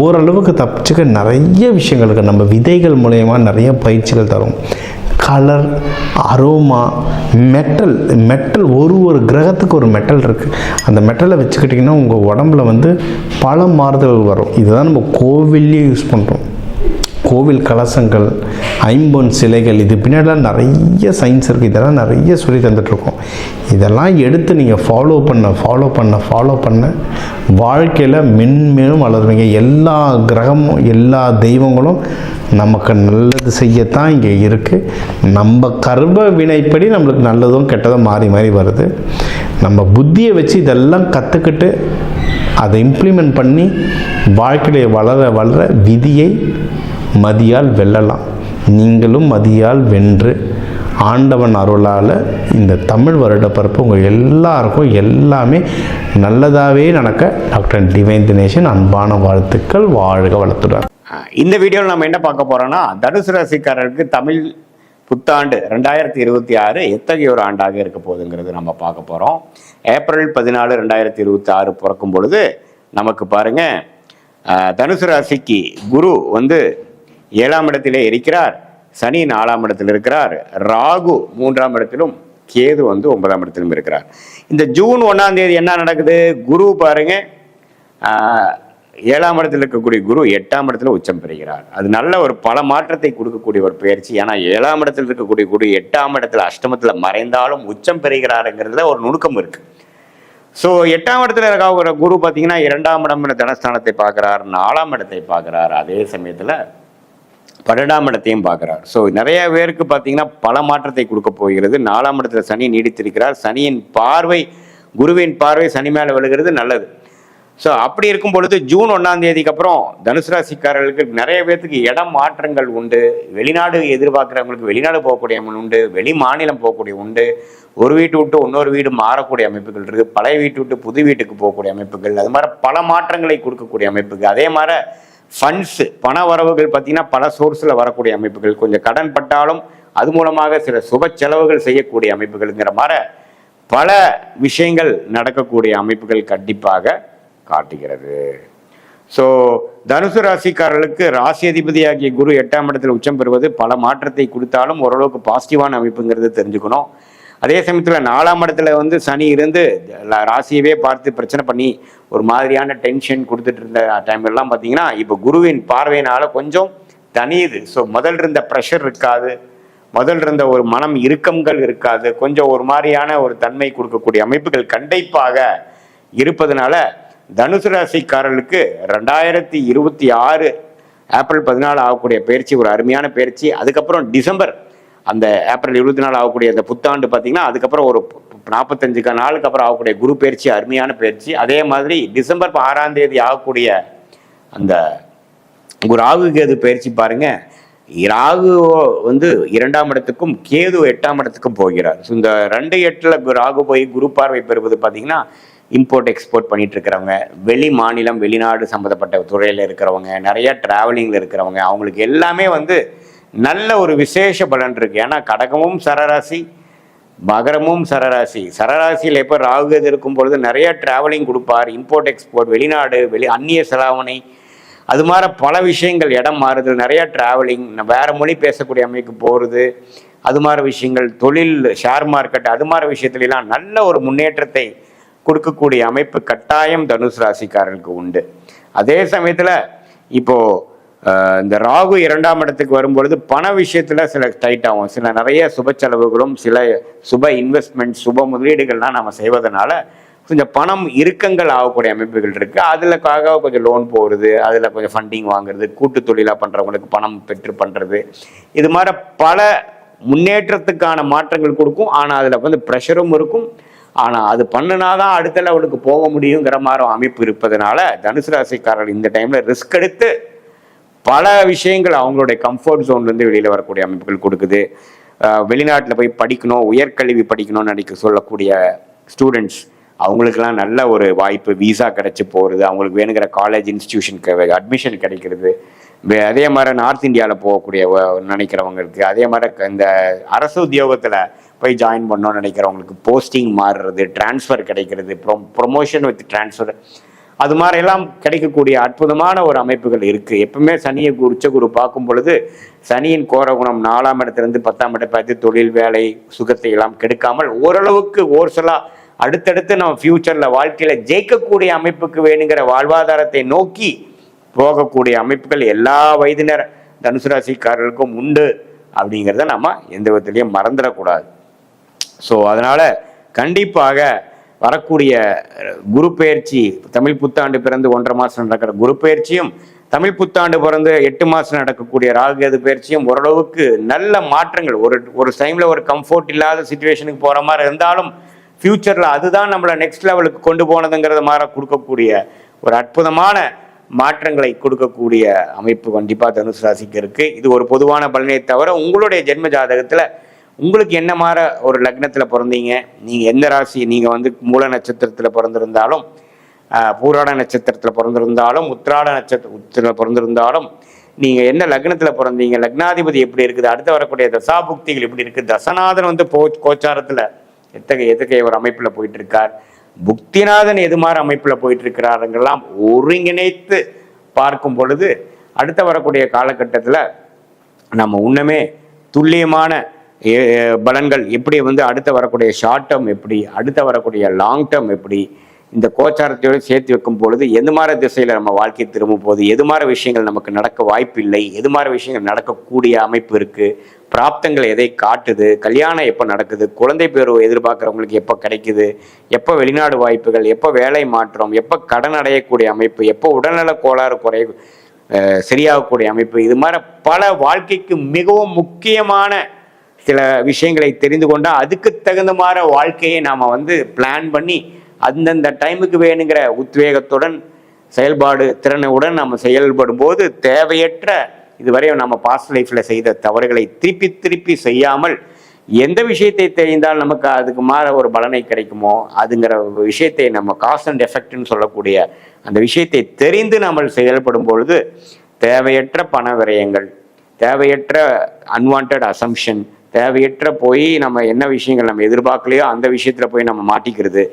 ஓரளவுக்கு தப்பிச்சுக்க நிறைய விஷயங்களுக்கு நம்ம விதைகள் மூலயமா நிறைய பயிற்சிகள் தரும். கலர், அரோமா, மெட்டல் ஒரு கிரகத்துக்கு ஒரு மெட்டல் இருக்குது. அந்த மெட்டலை வச்சுக்கிட்டிங்கன்னா உங்கள் உடம்புல வந்து பல மாறுதல்கள் வரும். இதுதான் நம்ம கோவில்லையே யூஸ் பண்ணுறோம். கோவில் கலசங்கள், ஐம்பொன் சிலைகள், இது பின்னாடிலாம் நிறைய சயின்ஸ் இருக்குது. இதெல்லாம் நிறைய சொல்லி தந்துட்டுருக்கோம். இதெல்லாம் எடுத்து நீங்கள் ஃபாலோ பண்ண வாழ்க்கையில் மென்மேலும் வளருவீங்க. எல்லா கிரகமும் எல்லா தெய்வங்களும் நமக்கு நல்லது செய்யத்தான் இங்கே இருக்குது. நம்ம கர்ம வினைப்படி நம்மளுக்கு நல்லதும் கெட்டதும் மாறி வருது. நம்ம புத்தியை வச்சு இதெல்லாம் கற்றுக்கிட்டு அதை இம்ப்ளிமெண்ட் பண்ணி வாழ்க்கையை வளர விதியை மதியால் வெல்லலாம். நீங்களும் மதியால் வென்று ஆண்டவன் அருளால் இந்த தமிழ் வருடப்பருப்பு உங்கள் எல்லாருக்கும் எல்லாமே நல்லதாகவே நடக்க டாக்டர் டிவைன் தினேஷன் அன்பான வாழ்த்துக்கள். வாழ்க வளத்துடன். இந்த வீடியோவில் நம்ம என்ன பார்க்க போறோம்னா, தனுசு ராசிக்காரருக்கு தமிழ் புத்தாண்டு 2026 எத்தகைய ஒரு ஆண்டாக இருக்க போகுதுங்கிறது நம்ம பார்க்க போகிறோம். ஏப்ரல் 14, 2026 பிறக்கும் பொழுது நமக்கு பாருங்க, தனுசு ராசிக்கு குரு வந்து 7ஆம் இடத்திலே இருக்கிறார், சனி 4ஆம் இடத்தில் இருக்கிறார், ராகு 3ஆம் இடத்திலும், கேது வந்து 9ஆம் இடத்திலும் இருக்கிறார். இந்த ஜூன் 1ஆம் தேதி என்ன நடக்குது, குரு பாருங்க 7ஆம் இடத்தில் இருக்கக்கூடிய குரு 8ஆம் இடத்துல உச்சம் பெறுகிறார். அது நல்ல ஒரு பல மாற்றத்தை கொடுக்கக்கூடிய ஒரு பயிற்சி. ஏன்னா 7ஆம் இடத்தில் இருக்கக்கூடிய குரு 8ஆம் இடத்துல அஷ்டமத்துல மறைந்தாலும் உச்சம் பெறுகிறாருங்கிறதுல ஒரு நுணுக்கம் இருக்கு. ஸோ 8ஆம் இடத்துல இருக்க குரு பார்த்தீங்கன்னா 2ஆம் இடம் தனஸ்தானத்தை பார்க்குறார், 4ஆம் இடத்தை பார்க்குறார், அதே சமயத்தில் 12ஆம் இடத்தையும் பார்க்குறார். ஸோ நிறைய பேருக்கு பார்த்தீங்கன்னா பல மாற்றத்தை கொடுக்க போகிறது. 4ஆம் இடத்துல சனி நீடித்திருக்கிறார். சனியின் பார்வை, குருவின் பார்வை சனி மேலே விழுகிறது, நல்லது. ஸோ அப்படி இருக்கும் பொழுது ஜூன் 1ஆம் தேதிக்கு அப்புறம் தனுசு ராசிக்காரர்களுக்கு நிறைய பேர்த்துக்கு இடம் மாற்றங்கள் உண்டு. வெளிநாடு எதிர்பார்க்குறவங்களுக்கு வெளிநாடு போகக்கூடிய உண்டு, வெளி மாநிலம் போகக்கூடிய உண்டு, ஒரு வீட்டு விட்டு இன்னொரு வீடு மாறக்கூடிய அமைப்புகள் இருக்குது, பழைய வீட்டு விட்டு புது வீட்டுக்கு போகக்கூடிய அமைப்புகள், அது மாதிரி பல மாற்றங்களை கொடுக்கக்கூடிய அமைப்புகள். அதே மாதிரி ஃபண்ட்ஸு, பண வரவுகள் பார்த்தீங்கன்னா பல சோர்ஸில் வரக்கூடிய அமைப்புகள், கொஞ்சம் கடன் பட்டாலும் அது மூலமாக சில சுப செலவுகள் செய்யக்கூடிய அமைப்புகள்ங்கிற மாதிரி பல விஷயங்கள் நடக்கக்கூடிய அமைப்புகள் கண்டிப்பாக காட்டுகிறது. ஸோ தனுசு ராசிக்காரர்களுக்கு ராசி அதிபதியாகிய குரு 8ஆம் இடத்துல உச்சம் பெறுவது பல மாற்றத்தை கொடுத்தாலும் ஓரளவுக்கு பாசிட்டிவான அமைப்புங்கிறது தெரிஞ்சுக்கணும். அதே சமயத்தில் 4ஆம் இடத்துல வந்து சனி இருந்து ராசியவே பார்த்து பிரச்சனை பண்ணி ஒரு மாதிரியான டென்ஷன் கொடுத்துட்டு இருந்த டைம்லாம் பார்த்தீங்கன்னா இப்போ குருவின் பார்வையினால கொஞ்சம் தனியுது. ஸோ முதல் இருந்த ப்ரெஷர் இருக்காது, முதல் இருந்த ஒரு மனம் இறுக்கங்கள் இருக்காது, கொஞ்சம் ஒரு மாதிரியான ஒரு தன்மை கொடுக்கக்கூடிய அமைப்புகள் கண்டிப்பாக இருப்பதனால தனுசு ராசிக்காரர்களுக்கு 2026 ஏப்ரல் 14 ஆகக்கூடிய பயிற்சி ஒரு அருமையான பயிற்சி. அதுக்கப்புறம் டிசம்பர் அந்த ஏப்ரல் 24 ஆகக்கூடிய அந்த புத்தாண்டு பார்த்தீங்கன்னா அதுக்கப்புறம் ஒரு 45 நாளுக்கு அப்புறம் ஆகக்கூடிய குரு பயிற்சி அருமையான பயிற்சி. அதே மாதிரி டிசம்பர் 6ஆம் தேதி ஆகக்கூடிய அந்த ராகு கேது பயிற்சி பாருங்க. ராகு வந்து 2ஆம் இடத்துக்கும் கேது 8ஆம் இடத்துக்கும் போகிறார். ஸோ இந்த 2-8 ராகு போய் குரு பார்வை பெறுவது பார்த்தீங்கன்னா இம்போர்ட் எக்ஸ்போர்ட் பண்ணிட்டு இருக்கிறவங்க, வெளி மாநிலம் வெளிநாடு சம்மந்தப்பட்ட துறையில் இருக்கிறவங்க, நிறைய டிராவலிங்கில் இருக்கிறவங்க, அவங்களுக்கு எல்லாமே வந்து நல்ல ஒரு விசேஷ பலன் இருக்கு. ஏன்னா கடகமும் சரராசி, மகரமும் சரராசி. சரராசியில் எப்போ ராகு இருக்கும் பொழுது நிறைய டிராவலிங் கொடுப்பார், இம்போர்ட் எக்ஸ்போர்ட், வெளிநாடு அந்நிய செலாவணை, அது மாதிரி பல விஷயங்கள், இடம் மாறுது, நிறைய டிராவலிங், வேற மொழி பேசக்கூடிய அமைப்புக்கு போகிறது, அது மாதிரி விஷயங்கள், தொழில், ஷேர் மார்க்கெட், அது மாதிரி விஷயத்துலாம் நல்ல ஒரு முன்னேற்றத்தை கொடுக்கக்கூடிய அமைப்பு கட்டாயம் தனுசு ராசிக்காரர்களுக்கு உண்டு. அதே சமயத்தில் இப்போ இந்த ராகு 2ஆம் இடத்துக்கு வரும்பொழுது பண விஷயத்துல சில டைட் ஆகும், சில நிறைய சுப செலவுகளும் சில சுப இன்வெஸ்ட்மெண்ட் சுப முதலீடுகள்லாம் நம்ம செய்வதனால கொஞ்சம் பணம் இறுக்கங்கள் ஆகக்கூடிய அமைப்புகள் இருக்கு. அதுலக்காக கொஞ்சம் லோன் போகிறது, அதில் கொஞ்சம் ஃபண்டிங் வாங்குறது, கூட்டு தொழிலாக பண்ணுறவங்களுக்கு பணம் பெற்று பண்ணுறது, இது மாதிரி பல முன்னேற்றத்துக்கான மாற்றங்கள் கொடுக்கும். ஆனால் அதில் வந்து ப்ரெஷரும் இருக்கும். ஆனால் அது பண்ணினாதான் அடுத்த லெவலுக்கு போக முடியுங்கிற மாதிரி அமைப்பு இருப்பதனால தனுசு ராசிக்காரர்கள் இந்த டைமில் ரிஸ்க் எடுத்து பல விஷயங்கள் அவங்களுடைய கம்ஃபர்ட் ஜோன்லேருந்து வெளியில் வரக்கூடிய அமைப்புகள் கொடுக்குது. வெளிநாட்டில் போய் படிக்கணும், உயர்கல்வி படிக்கணும்னு நினைக்க சொல்லக்கூடிய ஸ்டூடெண்ட்ஸ் அவங்களுக்கெல்லாம் நல்ல ஒரு வாய்ப்பு, விசா கிடைச்சி போகிறது, அவங்களுக்கு வேணுங்கிற காலேஜ் இன்ஸ்டிடியூஷனுக்கு அட்மிஷன் கிடைக்கிறது. அதே மாதிரி நார்த் இந்தியாவில் போகக்கூடிய நினைக்கிறவங்களுக்கு, அதே மாதிரி இந்த அரசு உத்தியோகத்தில் போய் ஜாயின் பண்ணோன்னு நினைக்கிறவங்களுக்கு போஸ்டிங் மாறுறது, டிரான்ஸ்ஃபர் கிடைக்கிறது, ப்ரொமோஷன் வித் டிரான்ஸ்ஃபர், அது மாதிரிலாம் கிடைக்கக்கூடிய அற்புதமான ஒரு அமைப்புகள் இருக்குது. எப்பவுமே சனியை உச்சகுரு பார்க்கும் பொழுது சனியின் கோரகுணம் 4ஆம் இடத்துலேருந்து 10ஆம் இடத்தை பார்த்து தொழில், வேலை, சுகத்தை எல்லாம் கெடுக்காமல் ஓரளவுக்கு ஓர்சலாக அடுத்தடுத்து நம்ம ஃபியூச்சரில் வாழ்க்கையில் ஜெயிக்கக்கூடிய அமைப்புக்கு வேணுங்கிற வாழ்வாதாரத்தை நோக்கி போகக்கூடிய அமைப்புகள் எல்லா வயதினர் தனுசு ராசிக்காரர்களுக்கும் உண்டு அப்படிங்கிறத நம்ம எந்த விதத்திலையும் மறந்துடக்கூடாது. ஸோ அதனால் கண்டிப்பாக வரக்கூடிய குரு பெயர்ச்சி, தமிழ் புத்தாண்டு பிறந்து 1.5 மாதம் நடக்கிற குரு பெயர்ச்சியும், தமிழ் புத்தாண்டு பிறந்து 8 மாதம் நடக்கக்கூடிய ராகுகேது பயிற்சியும் ஓரளவுக்கு நல்ல மாற்றங்கள், ஒரு டைமில் ஒரு கம்ஃபோர்ட் இல்லாத சுச்சுவேஷனுக்கு போகிற மாதிரி இருந்தாலும் ஃப்யூச்சரில் அதுதான் நம்மளை நெக்ஸ்ட் லெவலுக்கு கொண்டு போனதுங்கிறத மாதிரி கொடுக்கக்கூடிய ஒரு அற்புதமான மாற்றங்களை கொடுக்கக்கூடிய அமைப்பு கண்டிப்பாக தனுசு ராசிக்கு இருக்குது. இது ஒரு பொதுவான பலனை தவிர உங்களுடைய ஜென்ம ஜாதகத்தில் உங்களுக்கு என்ன மாதிரி ஒரு லக்னத்தில் பிறந்தீங்க, நீங்கள் எந்த ராசி, நீங்கள் வந்து மூல நட்சத்திரத்தில் பிறந்திருந்தாலும், பூராட நட்சத்திரத்தில் பிறந்திருந்தாலும், உத்திராட நட்சத்திரத்தில் பிறந்திருந்தாலும், நீங்கள் என்ன லக்னத்தில் பிறந்தீங்க, லக்னாதிபதி எப்படி இருக்குது, அடுத்து வரக்கூடிய தசாபுக்திகள் எப்படி இருக்குது, தசநாதன் வந்து கோச்சாரத்தில் எத்தகைய ஒரு அமைப்பில் போயிட்டு இருக்கார், புக்திநாதன் எது மாதிரி அமைப்பில் போயிட்டு இருக்கிறாருங்கெல்லாம் ஒருங்கிணைத்து பார்க்கும் பொழுது அடுத்த வரக்கூடிய காலகட்டத்தில் நம்ம இன்னுமே துல்லியமான பலன்கள் எப்படி வந்து அடுத்த வரக்கூடிய ஷார்ட் டேர்ம் எப்படி, அடுத்த வரக்கூடிய லாங் டேர்ம் எப்படி, இந்த கோச்சாரத்தோடு சேர்த்து வைக்கும் பொழுது எது மாதிரி திசையில் நம்ம வாழ்க்கை திரும்ப போகுது, எது மாதிரி விஷயங்கள் நமக்கு நடக்க வாய்ப்பு இல்லை, எது மாதிரி விஷயங்கள் நடக்கக்கூடிய அமைப்பு இருக்குது, பிராப்தங்கள் எதை காட்டுது, கல்யாணம் எப்போ நடக்குது, குழந்தை பேர் எதிர்பார்க்குறவங்களுக்கு எப்போ கிடைக்குது, எப்போ வெளிநாடு வாய்ப்புகள், எப்போ வேலை மாற்றம், எப்போ கடன் அடையக்கூடிய அமைப்பு, எப்போ உடல்நல கோளாறு சரியாகக்கூடிய அமைப்பு, இது மாதிரி பல வாழ்க்கைக்கு மிகவும் முக்கியமான சில விஷயங்களை தெரிந்து கொண்டால் அதுக்கு தகுந்த மாதிரி வாழ்க்கையை நாம் வந்து பிளான் பண்ணி அந்தந்த டைமுக்கு வேணுங்கிற உத்வேகத்துடன் செயல்பாடு திறனுடன் நம்ம செயல்படும் போது தேவையற்ற இதுவரையும் நம்ம பாஸ்ட் லைஃப்பில் செய்த தவறுகளை திருப்பி செய்யாமல் எந்த விஷயத்தை தெரிந்தால் நமக்கு அதுக்கு மாற ஒரு பலனை கிடைக்குமோ அதுங்கிற விஷயத்தை நம்ம காஸ் அண்ட் எஃபெக்ட்னு சொல்லக்கூடிய அந்த விஷயத்தை தெரிந்து நம்ம செயல்படும் பொழுது தேவையற்ற பண விரயங்கள், தேவையற்ற அன்வான்ட் அசம்ஷன், தேவையற்ற போய் நம்ம என்ன விஷயங்கள் நம்ம எதிர்பார்க்கலையோ அந்த விஷயத்தில் போய் நம்ம மாட்டிக்கிறது,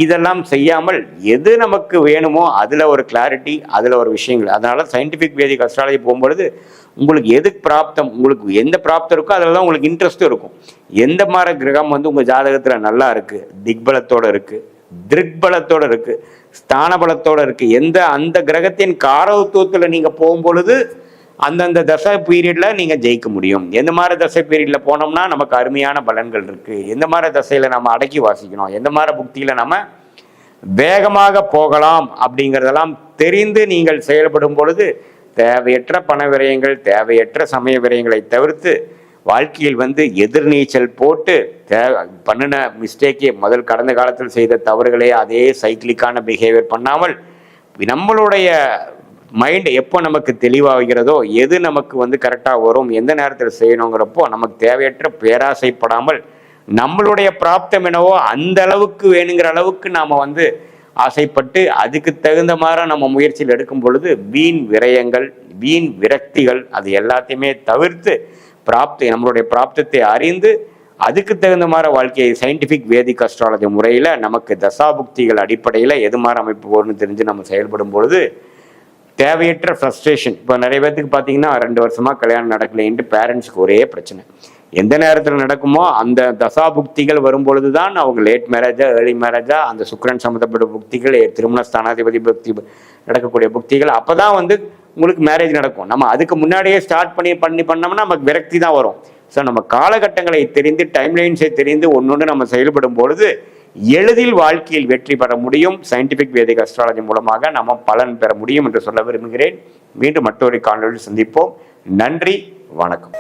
இதெல்லாம் செய்யாமல் எது நமக்கு வேணுமோ அதில் ஒரு கிளாரிட்டி, அதில் ஒரு விஷயங்கள். அதனால சயின்டிஃபிக் வேதிக் அஸ்ட்ராலஜி போகும்பொழுது உங்களுக்கு எது பிராப்தம், உங்களுக்கு எந்த பிராப்தம் இருக்கோ அதில் தான் உங்களுக்கு இன்ட்ரெஸ்ட்டும் இருக்கும். எந்த மாதிரி கிரகம் வந்து உங்கள் ஜாதகத்தில் நல்லா இருக்குது, திக்பலத்தோடு இருக்குது, திருக்பலத்தோடு இருக்குது, ஸ்தான பலத்தோடு இருக்குது, அந்த கிரகத்தின் காரகத்துவத்தில் நீங்கள் போகும்பொழுது அந்தந்த தசை பீரியடில் நீங்கள் ஜெயிக்க முடியும். எந்த மாதிரி தசை பீரியடில் போனோம்னா நமக்கு அருமையான பலன்கள் இருக்குது, எந்த மாதிரி தசையில் நம்ம அடக்கி வாசிக்கணும், எந்த மாதிரி புக்தியில் நம்ம வேகமாக போகலாம் அப்படிங்கிறதெல்லாம் தெரிந்து நீங்கள் செயல்படும் பொழுது தேவையற்ற பண விரயங்கள், தேவையற்ற சமய விரயங்களை தவிர்த்து வாழ்க்கையில் வந்து எதிர்நீச்சல் போட்டு பண்ணின மிஸ்டேக்கே கடந்த காலத்தில் செய்த தவறுகளே அதே சைக்கிளிக்கான பிஹேவியர் பண்ணாமல் நம்மளுடைய மைண்ட் எப்போ நமக்கு தெளிவாகிறதோ, எது நமக்கு வந்து கரெக்டாக வரும், எந்த நேரத்தில் செய்யணுங்கிறப்போ நமக்கு தேவையற்ற பேராசைப்படாமல் நம்மளுடைய பிராப்தம் என்னவோ அந்த அளவுக்கு வேணுங்கிற அளவுக்கு நாம் வந்து ஆசைப்பட்டு அதுக்கு தகுந்த மாதிரி நம்ம முயற்சியில் எடுக்கும் பொழுது வீண் விரயங்கள், வீண் விரக்திகள் அது எல்லாத்தையுமே தவிர்த்து நம்மளுடைய பிராப்தத்தை அறிந்து அதுக்கு தகுந்த மாதிரி வாழ்க்கையை சயின்டிஃபிக் வேதிக் அஸ்ட்ராலஜி முறையில் நமக்கு தசாபுக்திகள் அடிப்படையில் எது மாதிரி அமைப்பு வரும்னு தெரிஞ்சு நம்ம செயல்படும் பொழுது தேவையற்ற ஃப்ரஸ்ட்ரேஷன். இப்போ நிறைய பேர்த்துக்கு பார்த்தீங்கன்னா 2 வருஷமாக கல்யாணம் நடக்கலைன்ட்டு பேரண்ட்ஸுக்கு ஒரே பிரச்சனை. எந்த நேரத்தில் நடக்குமோ அந்த தசாபுக்திகள் வரும்பொழுது தான் அவங்க லேட் மேரேஜா ஏர்லி மேரேஜா அந்த சுக்கிரன் சம்மந்தப்பட்ட புக்திகள், திருமண ஸ்தானாதிபதி புக்தி நடக்கக்கூடிய புக்திகள் அப்போ தான் வந்து உங்களுக்கு மேரேஜ் நடக்கும். நம்ம அதுக்கு முன்னாடியே ஸ்டார்ட் பண்ணோம்னா நமக்கு விரக்தி தான் வரும். ஸோ நம்ம காலகட்டங்களை தெரிந்து டைம்லைன்ஸை தெரிந்து ஒன்னொன்று நம்ம செயல்படும் பொழுது எளிதில் வாழ்க்கையில் வெற்றி பெற முடியும். சயின்டிஃபிக் வேதிக் அஸ்ட்ராலஜி மூலமாக நம்ம பலன் பெற முடியும் என்று சொல்ல விரும்புகிறேன். மீண்டும் மற்றொரு காணொளியில் சந்திப்போம். நன்றி, வணக்கம்.